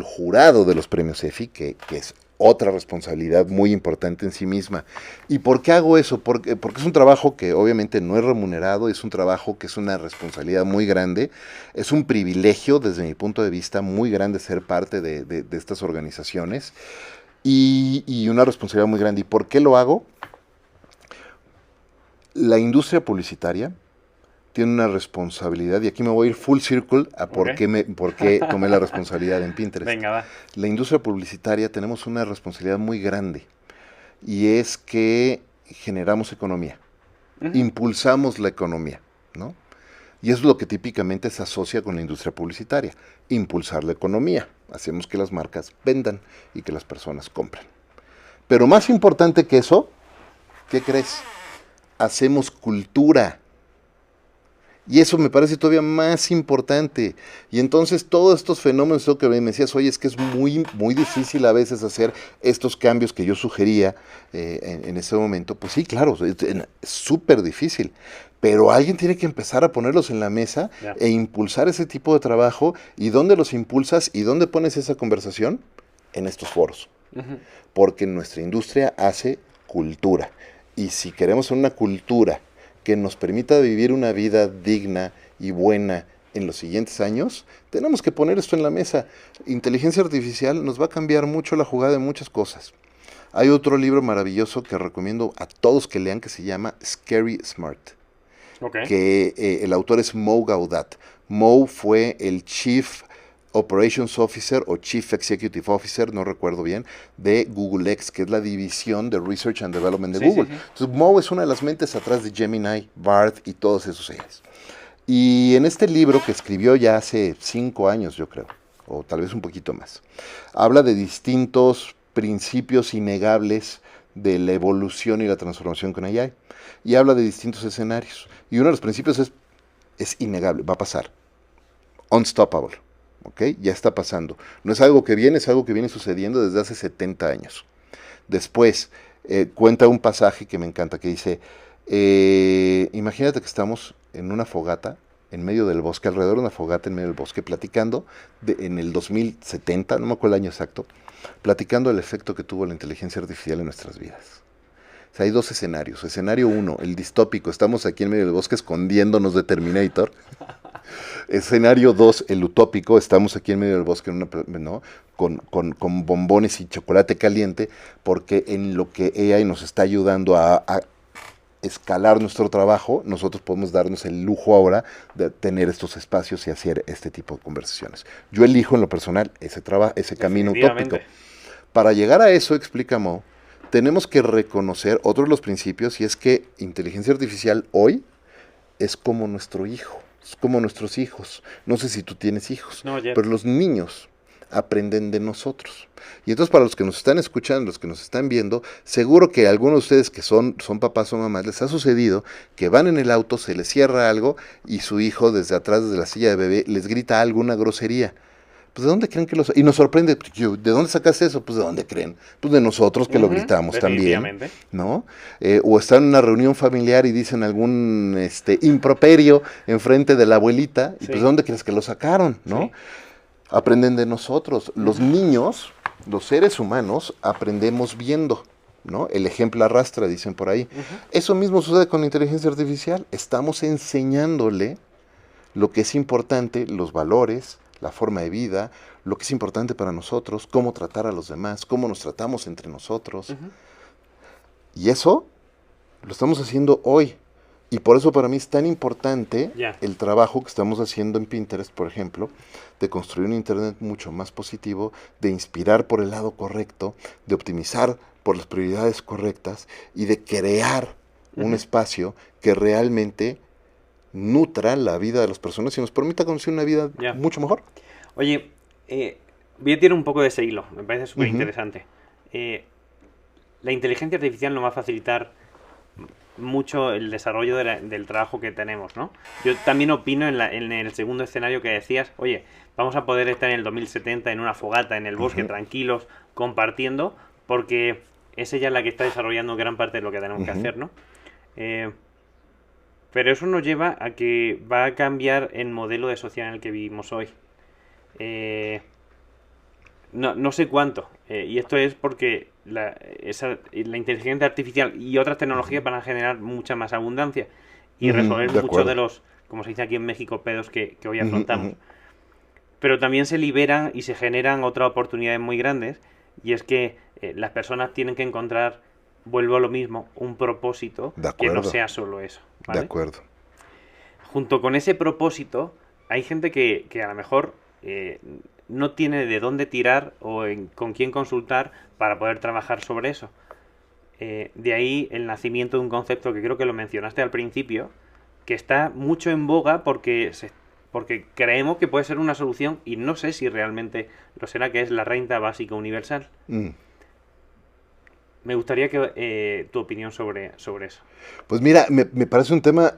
jurado de los premios EFI, que es otra responsabilidad muy importante en sí misma. ¿Y por qué hago eso? Porque es un trabajo que obviamente no es remunerado, es un trabajo que es una responsabilidad muy grande, es un privilegio desde mi punto de vista muy grande ser parte de estas organizaciones y una responsabilidad muy grande. ¿Y por qué lo hago? La industria publicitaria tiene una responsabilidad, y aquí me voy a ir full circle a por qué tomé la responsabilidad en Pinterest. Venga, va. La industria publicitaria tenemos una responsabilidad muy grande, y es que generamos economía, impulsamos la economía, ¿no? Y eso es lo que típicamente se asocia con la industria publicitaria, impulsar la economía. Hacemos que las marcas vendan y que las personas compren. Pero más importante que eso, ¿qué crees? Hacemos cultura. Y eso me parece todavía más importante. Y entonces todos estos fenómenos, lo que me decías, oye, es que es muy, muy difícil a veces hacer estos cambios que yo sugería en ese momento. Pues sí, claro, es súper difícil. Pero alguien tiene que empezar a ponerlos en la mesa e impulsar ese tipo de trabajo. ¿Y dónde los impulsas y dónde pones esa conversación? En estos foros. Porque nuestra industria hace cultura. Y si queremos una cultura que nos permita vivir una vida digna y buena en los siguientes años, tenemos que poner esto en la mesa. Inteligencia artificial nos va a cambiar mucho la jugada de muchas cosas. Hay otro libro maravilloso que recomiendo a todos que lean que se llama Scary Smart. Que el autor es Mo Gaudat. Mo fue el Chief Operations Officer o Chief Executive Officer, no recuerdo bien, de Google X, que es la división de Research and Development de Google. Entonces, Mo es una de las mentes atrás de Gemini, BART y todos esos seres. Y en este libro que escribió ya hace 5 años, yo creo, o tal vez un poquito más, habla de distintos principios innegables de la evolución y la transformación con AI. Y habla de distintos escenarios. Y uno de los principios es innegable, va a pasar. Unstoppable. ¿Ok? Ya está pasando. No es algo que viene, es algo que viene sucediendo desde hace 70 años. Después, cuenta un pasaje que me encanta, que dice, imagínate que estamos en una fogata, en medio del bosque, alrededor de una fogata en medio del bosque, platicando en el 2070, no me acuerdo el año exacto, platicando el efecto que tuvo la inteligencia artificial en nuestras vidas. O sea, hay 2 escenarios. Escenario 1, el distópico, estamos aquí en medio del bosque escondiéndonos de Terminator. Escenario 2, el utópico, estamos aquí en medio del bosque ¿no? con bombones y chocolate caliente, porque en lo que AI nos está ayudando a escalar nuestro trabajo, nosotros podemos darnos el lujo ahora de tener estos espacios y hacer este tipo de conversaciones. Yo elijo en lo personal ese camino utópico. Para llegar a eso, explica Mo, tenemos que reconocer otro de los principios, y es que inteligencia artificial hoy es como nuestro hijo. Es como nuestros hijos. No sé si tú tienes hijos, pero los niños aprenden de nosotros. Y entonces, para los que nos están escuchando, los que nos están viendo, seguro que a algunos de ustedes que son papás o mamás, les ha sucedido que van en el auto, se les cierra algo y su hijo desde atrás, desde la silla de bebé, les grita alguna grosería. Pues ¿de dónde creen que y nos sorprende? ¿De dónde sacas eso? Pues ¿de dónde creen? Pues de nosotros que lo gritamos también, ¿no? O están en una reunión familiar y dicen algún improperio enfrente de la abuelita, y pues ¿de dónde crees que lo sacaron, no? Aprenden de nosotros. Los niños, los seres humanos, aprendemos viendo, ¿no? El ejemplo arrastra, dicen por ahí. Eso mismo sucede con la inteligencia artificial. Estamos enseñándole lo que es importante, los valores, la forma de vida, lo que es importante para nosotros, cómo tratar a los demás, cómo nos tratamos entre nosotros. Y eso lo estamos haciendo hoy. Y por eso para mí es tan importante el trabajo que estamos haciendo en Pinterest, por ejemplo, de construir un Internet mucho más positivo, de inspirar por el lado correcto, de optimizar por las prioridades correctas y de crear un espacio que realmente nutra la vida de las personas y nos permita conocer una vida mucho mejor. Oye, voy a tirar un poco de ese hilo, me parece súper interesante. La inteligencia artificial nos va a facilitar mucho el desarrollo del trabajo que tenemos, ¿no? Yo también opino en el segundo escenario que decías, oye, vamos a poder estar en el 2070 en una fogata, en el bosque, tranquilos, compartiendo, porque es ella la que está desarrollando gran parte de lo que tenemos que hacer, ¿no? Pero eso nos lleva a que va a cambiar el modelo de sociedad en el que vivimos hoy. No sé cuánto. Y esto es porque la inteligencia artificial y otras tecnologías van a generar mucha más abundancia y resolver muchos de los, como se dice aquí en México, pedos que hoy afrontamos. Pero también se liberan y se generan otras oportunidades muy grandes, y es que las personas tienen que encontrar, vuelvo a lo mismo, un propósito que no sea solo eso, ¿vale? De acuerdo. Junto con ese propósito, hay gente que a lo mejor no tiene de dónde tirar o con quién consultar para poder trabajar sobre eso. De ahí el nacimiento de un concepto que creo que lo mencionaste al principio, que está mucho en boga porque creemos que puede ser una solución, y no sé si realmente lo será, que es la renta básica universal. Me gustaría que tu opinión sobre eso. Pues mira, me parece un tema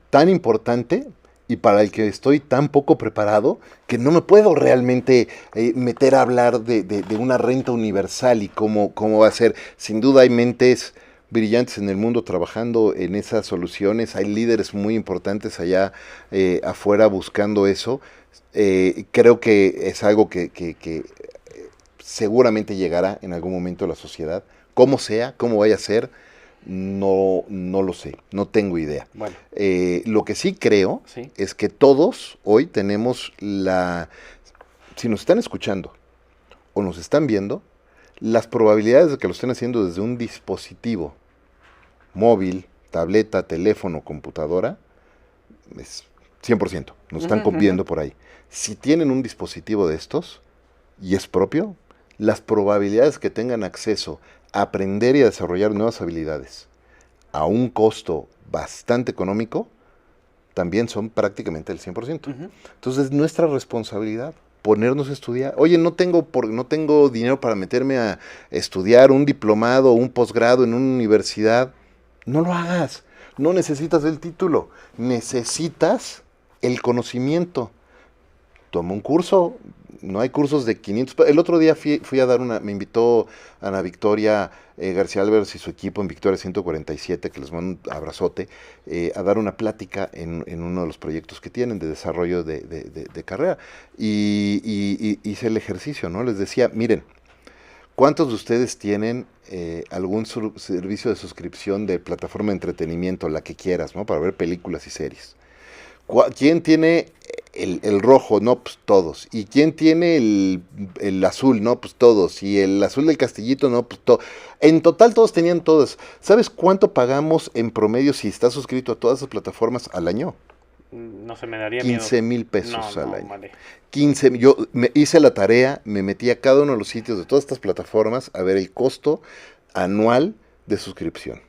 tan importante y para el que estoy tan poco preparado que no me puedo realmente meter a hablar de una renta universal y cómo va a ser. Sin duda hay mentes brillantes en el mundo trabajando en esas soluciones, hay líderes muy importantes allá afuera buscando eso. Creo que es algo que seguramente llegará en algún momento a la sociedad. Cómo sea, cómo vaya a ser, no lo sé, no tengo idea. Bueno. Lo que sí creo es que todos hoy tenemos si nos están escuchando o nos están viendo, las probabilidades de que lo estén haciendo desde un dispositivo móvil, tableta, teléfono, computadora, es 100%, nos están viendo por ahí. Si tienen un dispositivo de estos y es propio, las probabilidades que tengan acceso a aprender y a desarrollar nuevas habilidades a un costo bastante económico, también son prácticamente el 100%. Entonces es nuestra responsabilidad ponernos a estudiar. Oye, no tengo dinero para meterme a estudiar un diplomado o un posgrado en una universidad. No lo hagas. No necesitas el título. Necesitas el conocimiento. Toma un curso. No hay cursos de 500. El otro día fui a dar me invitó Ana Victoria García Álvarez y su equipo en Victoria 147, que les mando un abrazote, a dar una plática en uno de los proyectos que tienen de desarrollo de carrera. Y hice el ejercicio, ¿no? Les decía, miren, ¿cuántos de ustedes tienen algún servicio de suscripción de plataforma de entretenimiento, la que quieras, ¿no? Para ver películas y series? ¿Quién tiene el rojo? No, pues todos. ¿Y quién tiene el azul? No, pues todos. ¿Y el azul del castillito? No, pues todos. En total todos tenían todas. ¿Sabes cuánto pagamos en promedio si estás suscrito a todas esas plataformas al año? No se me daría 15,000 pesos al año. Vale. 15, yo me hice la tarea, me metí a cada uno de los sitios de todas estas plataformas a ver el costo anual de suscripción.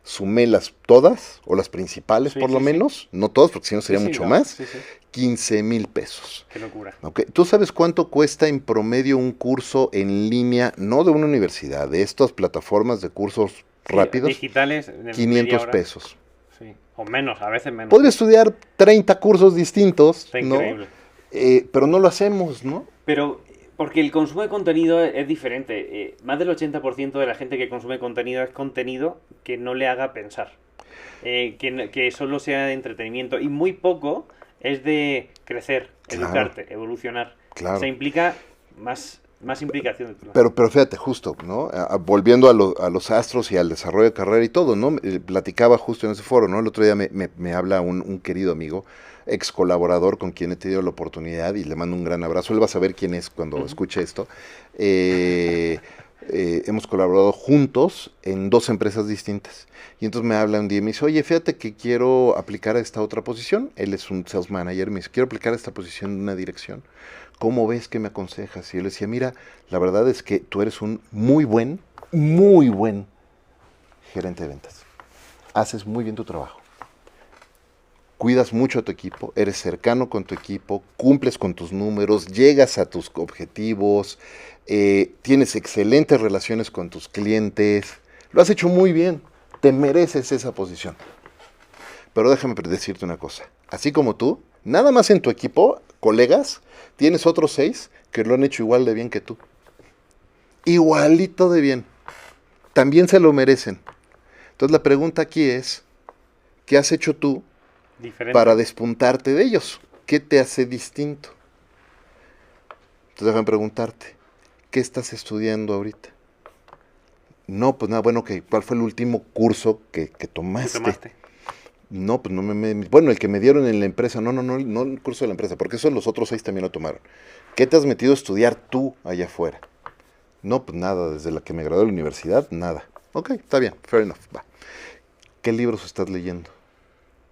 Sumélas todas, o las principales por lo menos, no todas, porque si no sería mucho más, 15,000 pesos. Qué locura. Okay. ¿Tú sabes cuánto cuesta en promedio un curso en línea, no de una universidad, de estas plataformas de cursos rápidos? Digitales. 500 pesos. Sí, o menos, a veces menos. Podría estudiar 30 cursos distintos, Está increíble. Pero no lo hacemos, ¿no? Pero porque el consumo de contenido es diferente. Más del 80% de la gente que consume contenido es contenido que no le haga pensar. Que solo sea de entretenimiento. Y muy poco es de crecer, educarte, evolucionar. Claro. O sea, implica más implicación. Pero fíjate, justo, ¿no? Volviendo a los astros y al desarrollo de carrera y todo, ¿no? Platicaba justo en ese foro, ¿no? El otro día me habla un querido amigo, ex colaborador con quien he tenido la oportunidad y le mando un gran abrazo. Él va a saber quién es cuando escuche esto. Hemos colaborado juntos en 2 empresas distintas. Y entonces me habla un día y me dice, oye, fíjate que quiero aplicar a esta otra posición. Él es un sales manager, me dice, quiero aplicar a esta posición en una dirección. ¿Cómo ves que me aconsejas? Y yo le decía, mira, la verdad es que tú eres un muy buen gerente de ventas. Haces muy bien tu trabajo. Cuidas mucho a tu equipo, eres cercano con tu equipo, cumples con tus números, llegas a tus objetivos, tienes excelentes relaciones con tus clientes, lo has hecho muy bien, te mereces esa posición. Pero déjame decirte una cosa, así como tú, nada más en tu equipo, colegas, tienes otros 6 que lo han hecho igual de bien que tú. Igualito de bien. También se lo merecen. Entonces la pregunta aquí es, ¿qué has hecho tú para despuntarte de ellos? ¿Qué te hace distinto? Entonces déjame preguntarte, ¿qué estás estudiando ahorita? No, pues nada, bueno, ¿cuál fue el último curso que tomaste? No, pues no bueno, el que me dieron en la empresa, no el curso de la empresa, porque eso los otros 6 también lo tomaron. ¿Qué te has metido a estudiar tú allá afuera? No, pues nada, desde la que me gradué de la universidad, nada. Ok, está bien, fair enough, va. ¿Qué libros estás leyendo?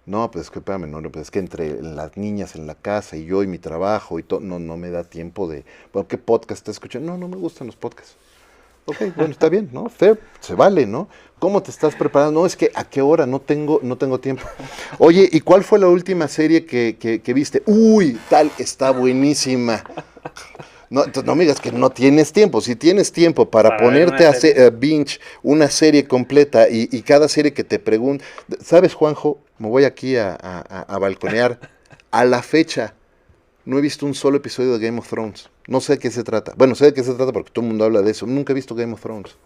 No, pues es que espérame, pues es que entre las niñas en la casa y yo y mi trabajo y todo, no me da tiempo de, bueno, ¿qué podcast estás escuchando? No me gustan los podcasts. Ok, bueno, está bien, ¿no? Fair, se vale, ¿no? ¿Cómo te estás preparando? No, es que ¿a qué hora? No tengo tiempo. Oye, ¿y cuál fue la última serie que viste? Uy, tal, está buenísima. No, entonces no me digas que no tienes tiempo. Si tienes tiempo para ponerte a binge una serie completa y cada serie que te pregunte, ¿sabes, Juanjo? Me voy aquí a balconear. A la fecha, no he visto un solo episodio de Game of Thrones. No sé de qué se trata. Bueno, sé de qué se trata porque todo el mundo habla de eso. Nunca he visto Game of Thrones.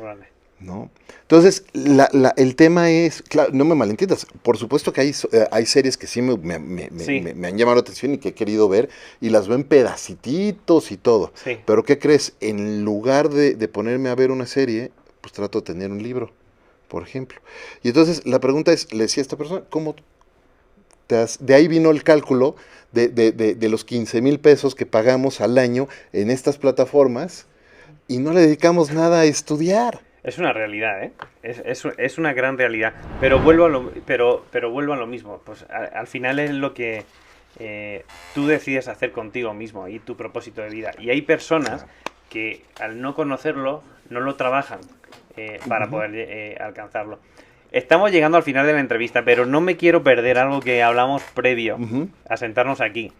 Vale. ¿No? Entonces, el tema es, claro, no me malentiendas, por supuesto que hay series que sí me han llamado la atención y que he querido ver, y las veo en pedacititos y todo. Sí. Pero ¿qué crees? En lugar de ponerme a ver una serie, pues trato de tener un libro, por ejemplo. Y entonces la pregunta es, le decía a esta persona, ¿cómo de ahí vino el cálculo de los 15,000 pesos que pagamos al año en estas plataformas y no le dedicamos nada a estudiar? Es una realidad, ¿eh? Es una gran realidad. Pero vuelvo a lo mismo. Pues al final es lo que tú decides hacer contigo mismo y tu propósito de vida. Y hay personas que al no conocerlo, no lo trabajan para poder alcanzarlo. Estamos llegando al final de la entrevista, pero no me quiero perder algo que hablamos previo a sentarnos aquí.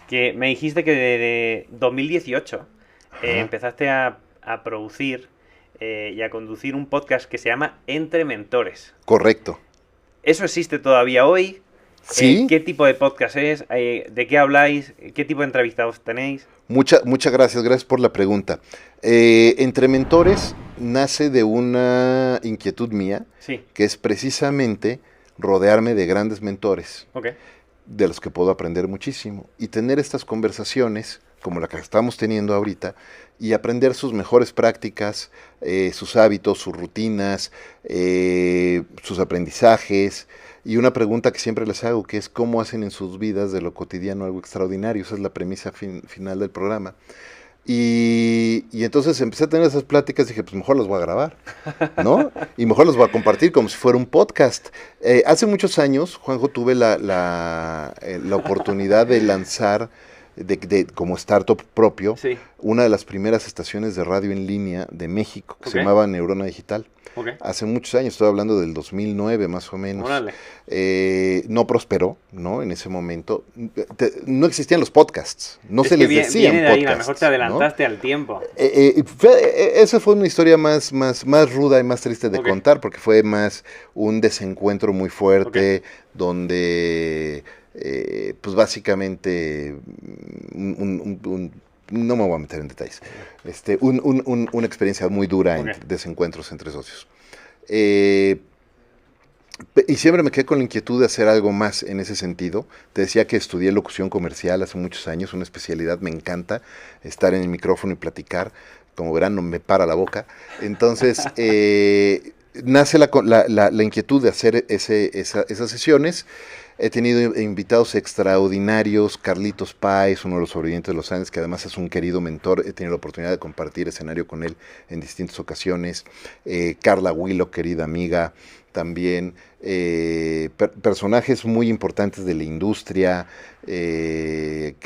Que me dijiste que de 2018 empezaste a producir y a conducir un podcast que se llama Entre Mentores. Correcto. ¿Eso existe todavía hoy? Sí. ¿Qué tipo de podcast es? ¿De qué habláis? ¿Qué tipo de entrevistados tenéis? Muchas gracias por la pregunta. Entre Mentores nace de una inquietud mía, Sí. que es precisamente rodearme de grandes mentores, Okay. de los que puedo aprender muchísimo, y tener estas conversaciones, como la que estamos teniendo ahorita, y aprender sus mejores prácticas, sus hábitos, sus rutinas, sus aprendizajes. Y una pregunta que siempre les hago, que es ¿cómo hacen en sus vidas de lo cotidiano algo extraordinario? Esa es la premisa final del programa. Y entonces empecé a tener esas pláticas y dije, pues mejor las voy a grabar, ¿no? Y mejor las voy a compartir como si fuera un podcast. Hace muchos años, Juanjo, tuve la oportunidad de lanzar como startup propio, Sí. una de las primeras estaciones de radio en línea de México, que se Ok. llamaba Neurona Digital. Okay. Hace muchos años, estoy hablando del 2009 más o menos. Órale. No prosperó, ¿no? En ese momento. No existían los podcasts, no se les decían viene de ahí, podcasts. a lo mejor te adelantaste al tiempo. Esa fue una historia más ruda y más triste de Ok. contar, porque fue más un desencuentro muy fuerte, donde pues básicamente no me voy a meter en detalles, una experiencia muy dura en desencuentros entre socios. Y siempre me quedé con la inquietud de hacer algo más en ese sentido. Te decía que estudié locución comercial hace muchos años, una especialidad, me encanta estar en el micrófono y platicar. Como verán, no me para la boca. Entonces, nace la inquietud de hacer esas sesiones. He tenido invitados extraordinarios, Carlitos Páez, uno de los sobrevivientes de los Andes, que además es un querido mentor. He tenido la oportunidad de compartir escenario con él en distintas ocasiones. Carla Willow, querida amiga, también. Personajes muy importantes de la industria,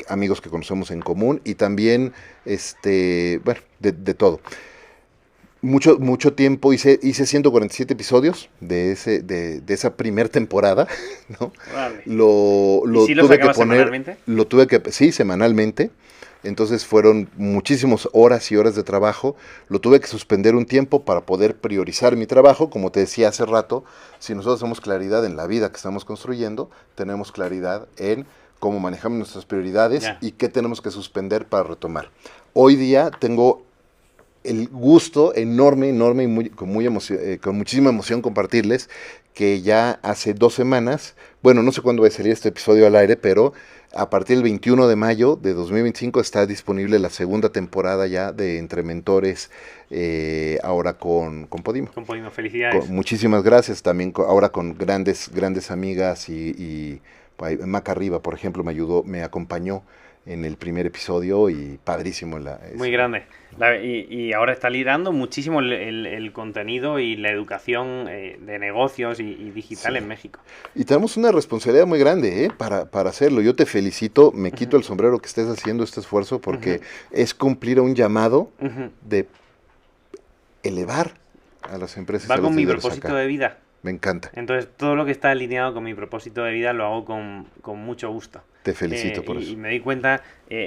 amigos que conocemos en común y también, bueno, de todo. Mucho tiempo, hice 147 episodios de esa primer temporada, ¿no? Vale. ¿Y si lo tuve que poner semanalmente? Sí, semanalmente. Entonces fueron muchísimas horas y horas de trabajo. Lo tuve que suspender un tiempo para poder priorizar mi trabajo. Como te decía hace rato, si nosotros tenemos claridad en la vida que estamos construyendo, tenemos claridad en cómo manejamos nuestras prioridades y qué tenemos que suspender para retomar. Hoy día tengo el gusto enorme y con muchísima emoción compartirles que ya hace 2 semanas, bueno, no sé cuándo va a salir este episodio al aire, pero a partir del 21 de mayo de 2025 está disponible la segunda temporada ya de Entre Mentores, ahora con Podimo. Con Podimo, felicidades. Muchísimas gracias, también ahora con grandes amigas y Maca Riva, por ejemplo, me acompañó en el primer episodio y padrísimo. Muy grande. Y ahora está liderando muchísimo el contenido y la educación de negocios y digital en México. Y tenemos una responsabilidad muy grande para hacerlo. Yo te felicito, me quito el sombrero que estés haciendo este esfuerzo porque es cumplir a un llamado de elevar a las empresas. Va con mi propósito de vida. Me encanta. Entonces, todo lo que está alineado con mi propósito de vida lo hago con mucho gusto. Te felicito por eso. Y me di cuenta,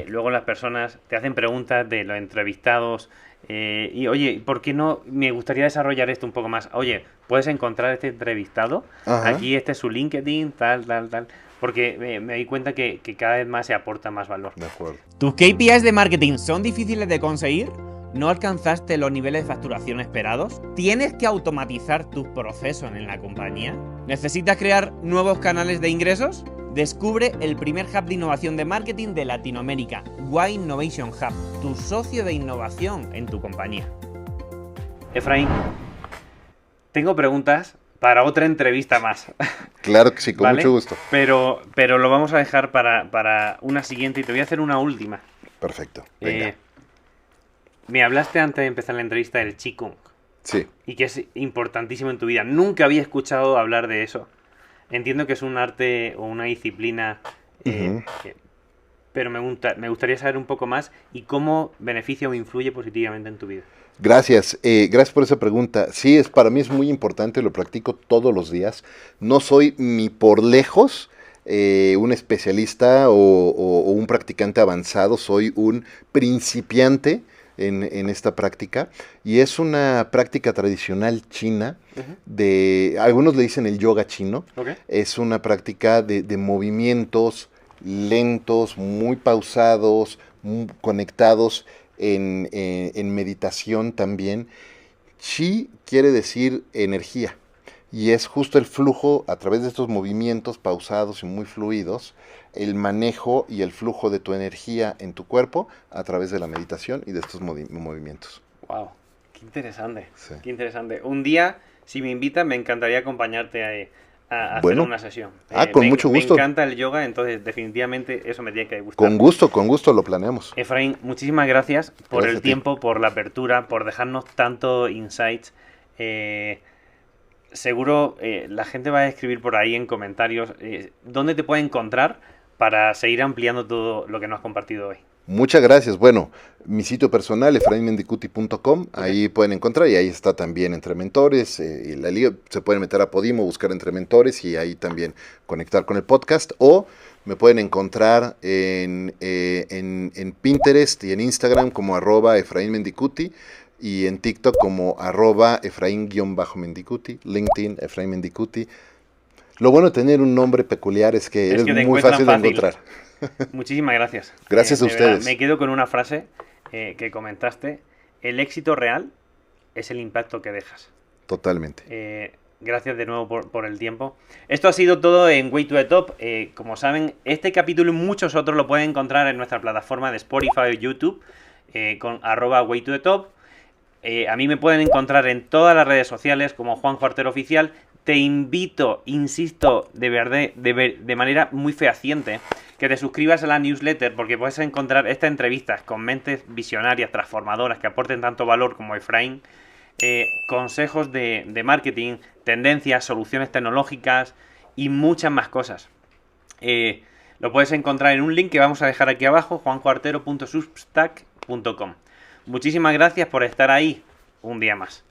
luego las personas te hacen preguntas de los entrevistados y, oye, ¿por qué no? Me gustaría desarrollar esto un poco más. Oye, ¿puedes encontrar este entrevistado? Aquí este es su LinkedIn, tal. porque me di cuenta que cada vez más se aporta más valor. De acuerdo. ¿Tus KPIs de marketing son difíciles de conseguir? ¿No alcanzaste los niveles de facturación esperados? ¿Tienes que automatizar tus procesos en la compañía? ¿Necesitas crear nuevos canales de ingresos? Descubre el primer hub de innovación de marketing de Latinoamérica, Y Innovation Hub, tu socio de innovación en tu compañía. Efraín, tengo preguntas para otra entrevista más. Claro que sí, con ¿Vale? mucho gusto. Pero lo vamos a dejar para una siguiente y te voy a hacer una última. Perfecto. Venga. Me hablaste antes de empezar la entrevista del Qigong. Sí. Y que es importantísimo en tu vida. Nunca había escuchado hablar de eso. Entiendo que es un arte o una disciplina, pero me gustaría saber un poco más y cómo beneficia o influye positivamente en tu vida. Gracias, gracias por esa pregunta. Sí, para mí es muy importante, lo practico todos los días. No soy ni por lejos un especialista o un practicante avanzado, soy un principiante en esta práctica, y es una práctica tradicional china, algunos le dicen el yoga chino. Okay. Es una práctica de movimientos lentos, muy pausados, muy conectados en meditación también. Chi quiere decir energía, y es justo el flujo a través de estos movimientos pausados y muy fluidos, el manejo y el flujo de tu energía en tu cuerpo a través de la meditación y de estos movimientos. Wow, qué interesante. Sí. Qué interesante. Un día, si me invitan, me encantaría acompañarte a hacer una sesión. Con mucho gusto. Me encanta el yoga, entonces definitivamente eso me tiene que gustar. Con gusto lo planeamos. Efraín, muchísimas gracias por Gracias el tiempo, por la apertura, por dejarnos tanto insights. Seguro la gente va a escribir por ahí en comentarios dónde te puede encontrar para seguir ampliando todo lo que nos has compartido hoy. Muchas gracias. Bueno, mi sitio personal, efrainmendicuti.com, ahí pueden encontrar, y ahí está también Entre Mentores, y la liga, se pueden meter a Podimo, buscar Entre Mentores, y ahí también conectar con el podcast, o me pueden encontrar en Pinterest y en Instagram como @EfraínMendicuti, y en TikTok como @Efraín_Mendicuti, LinkedIn, Efraín Mendicuti. Lo bueno de tener un nombre peculiar es que eres muy fácil de encontrar. Muchísimas gracias. Gracias a ustedes. Verdad, me quedo con una frase que comentaste. El éxito real es el impacto que dejas. Totalmente. Gracias de nuevo por el tiempo. Esto ha sido todo en Way to the Top. Como saben, este capítulo y muchos otros lo pueden encontrar en nuestra plataforma de Spotify o YouTube con @Way to the Top. A mí me pueden encontrar en todas las redes sociales como Juan Cuartero Oficial. Te invito, insisto, de manera muy fehaciente, que te suscribas a la newsletter, porque puedes encontrar estas entrevistas con mentes visionarias, transformadoras, que aporten tanto valor como Efraín, consejos de marketing, tendencias, soluciones tecnológicas y muchas más cosas. Lo puedes encontrar en un link que vamos a dejar aquí abajo, juancuartero.substack.com. Muchísimas gracias por estar ahí un día más.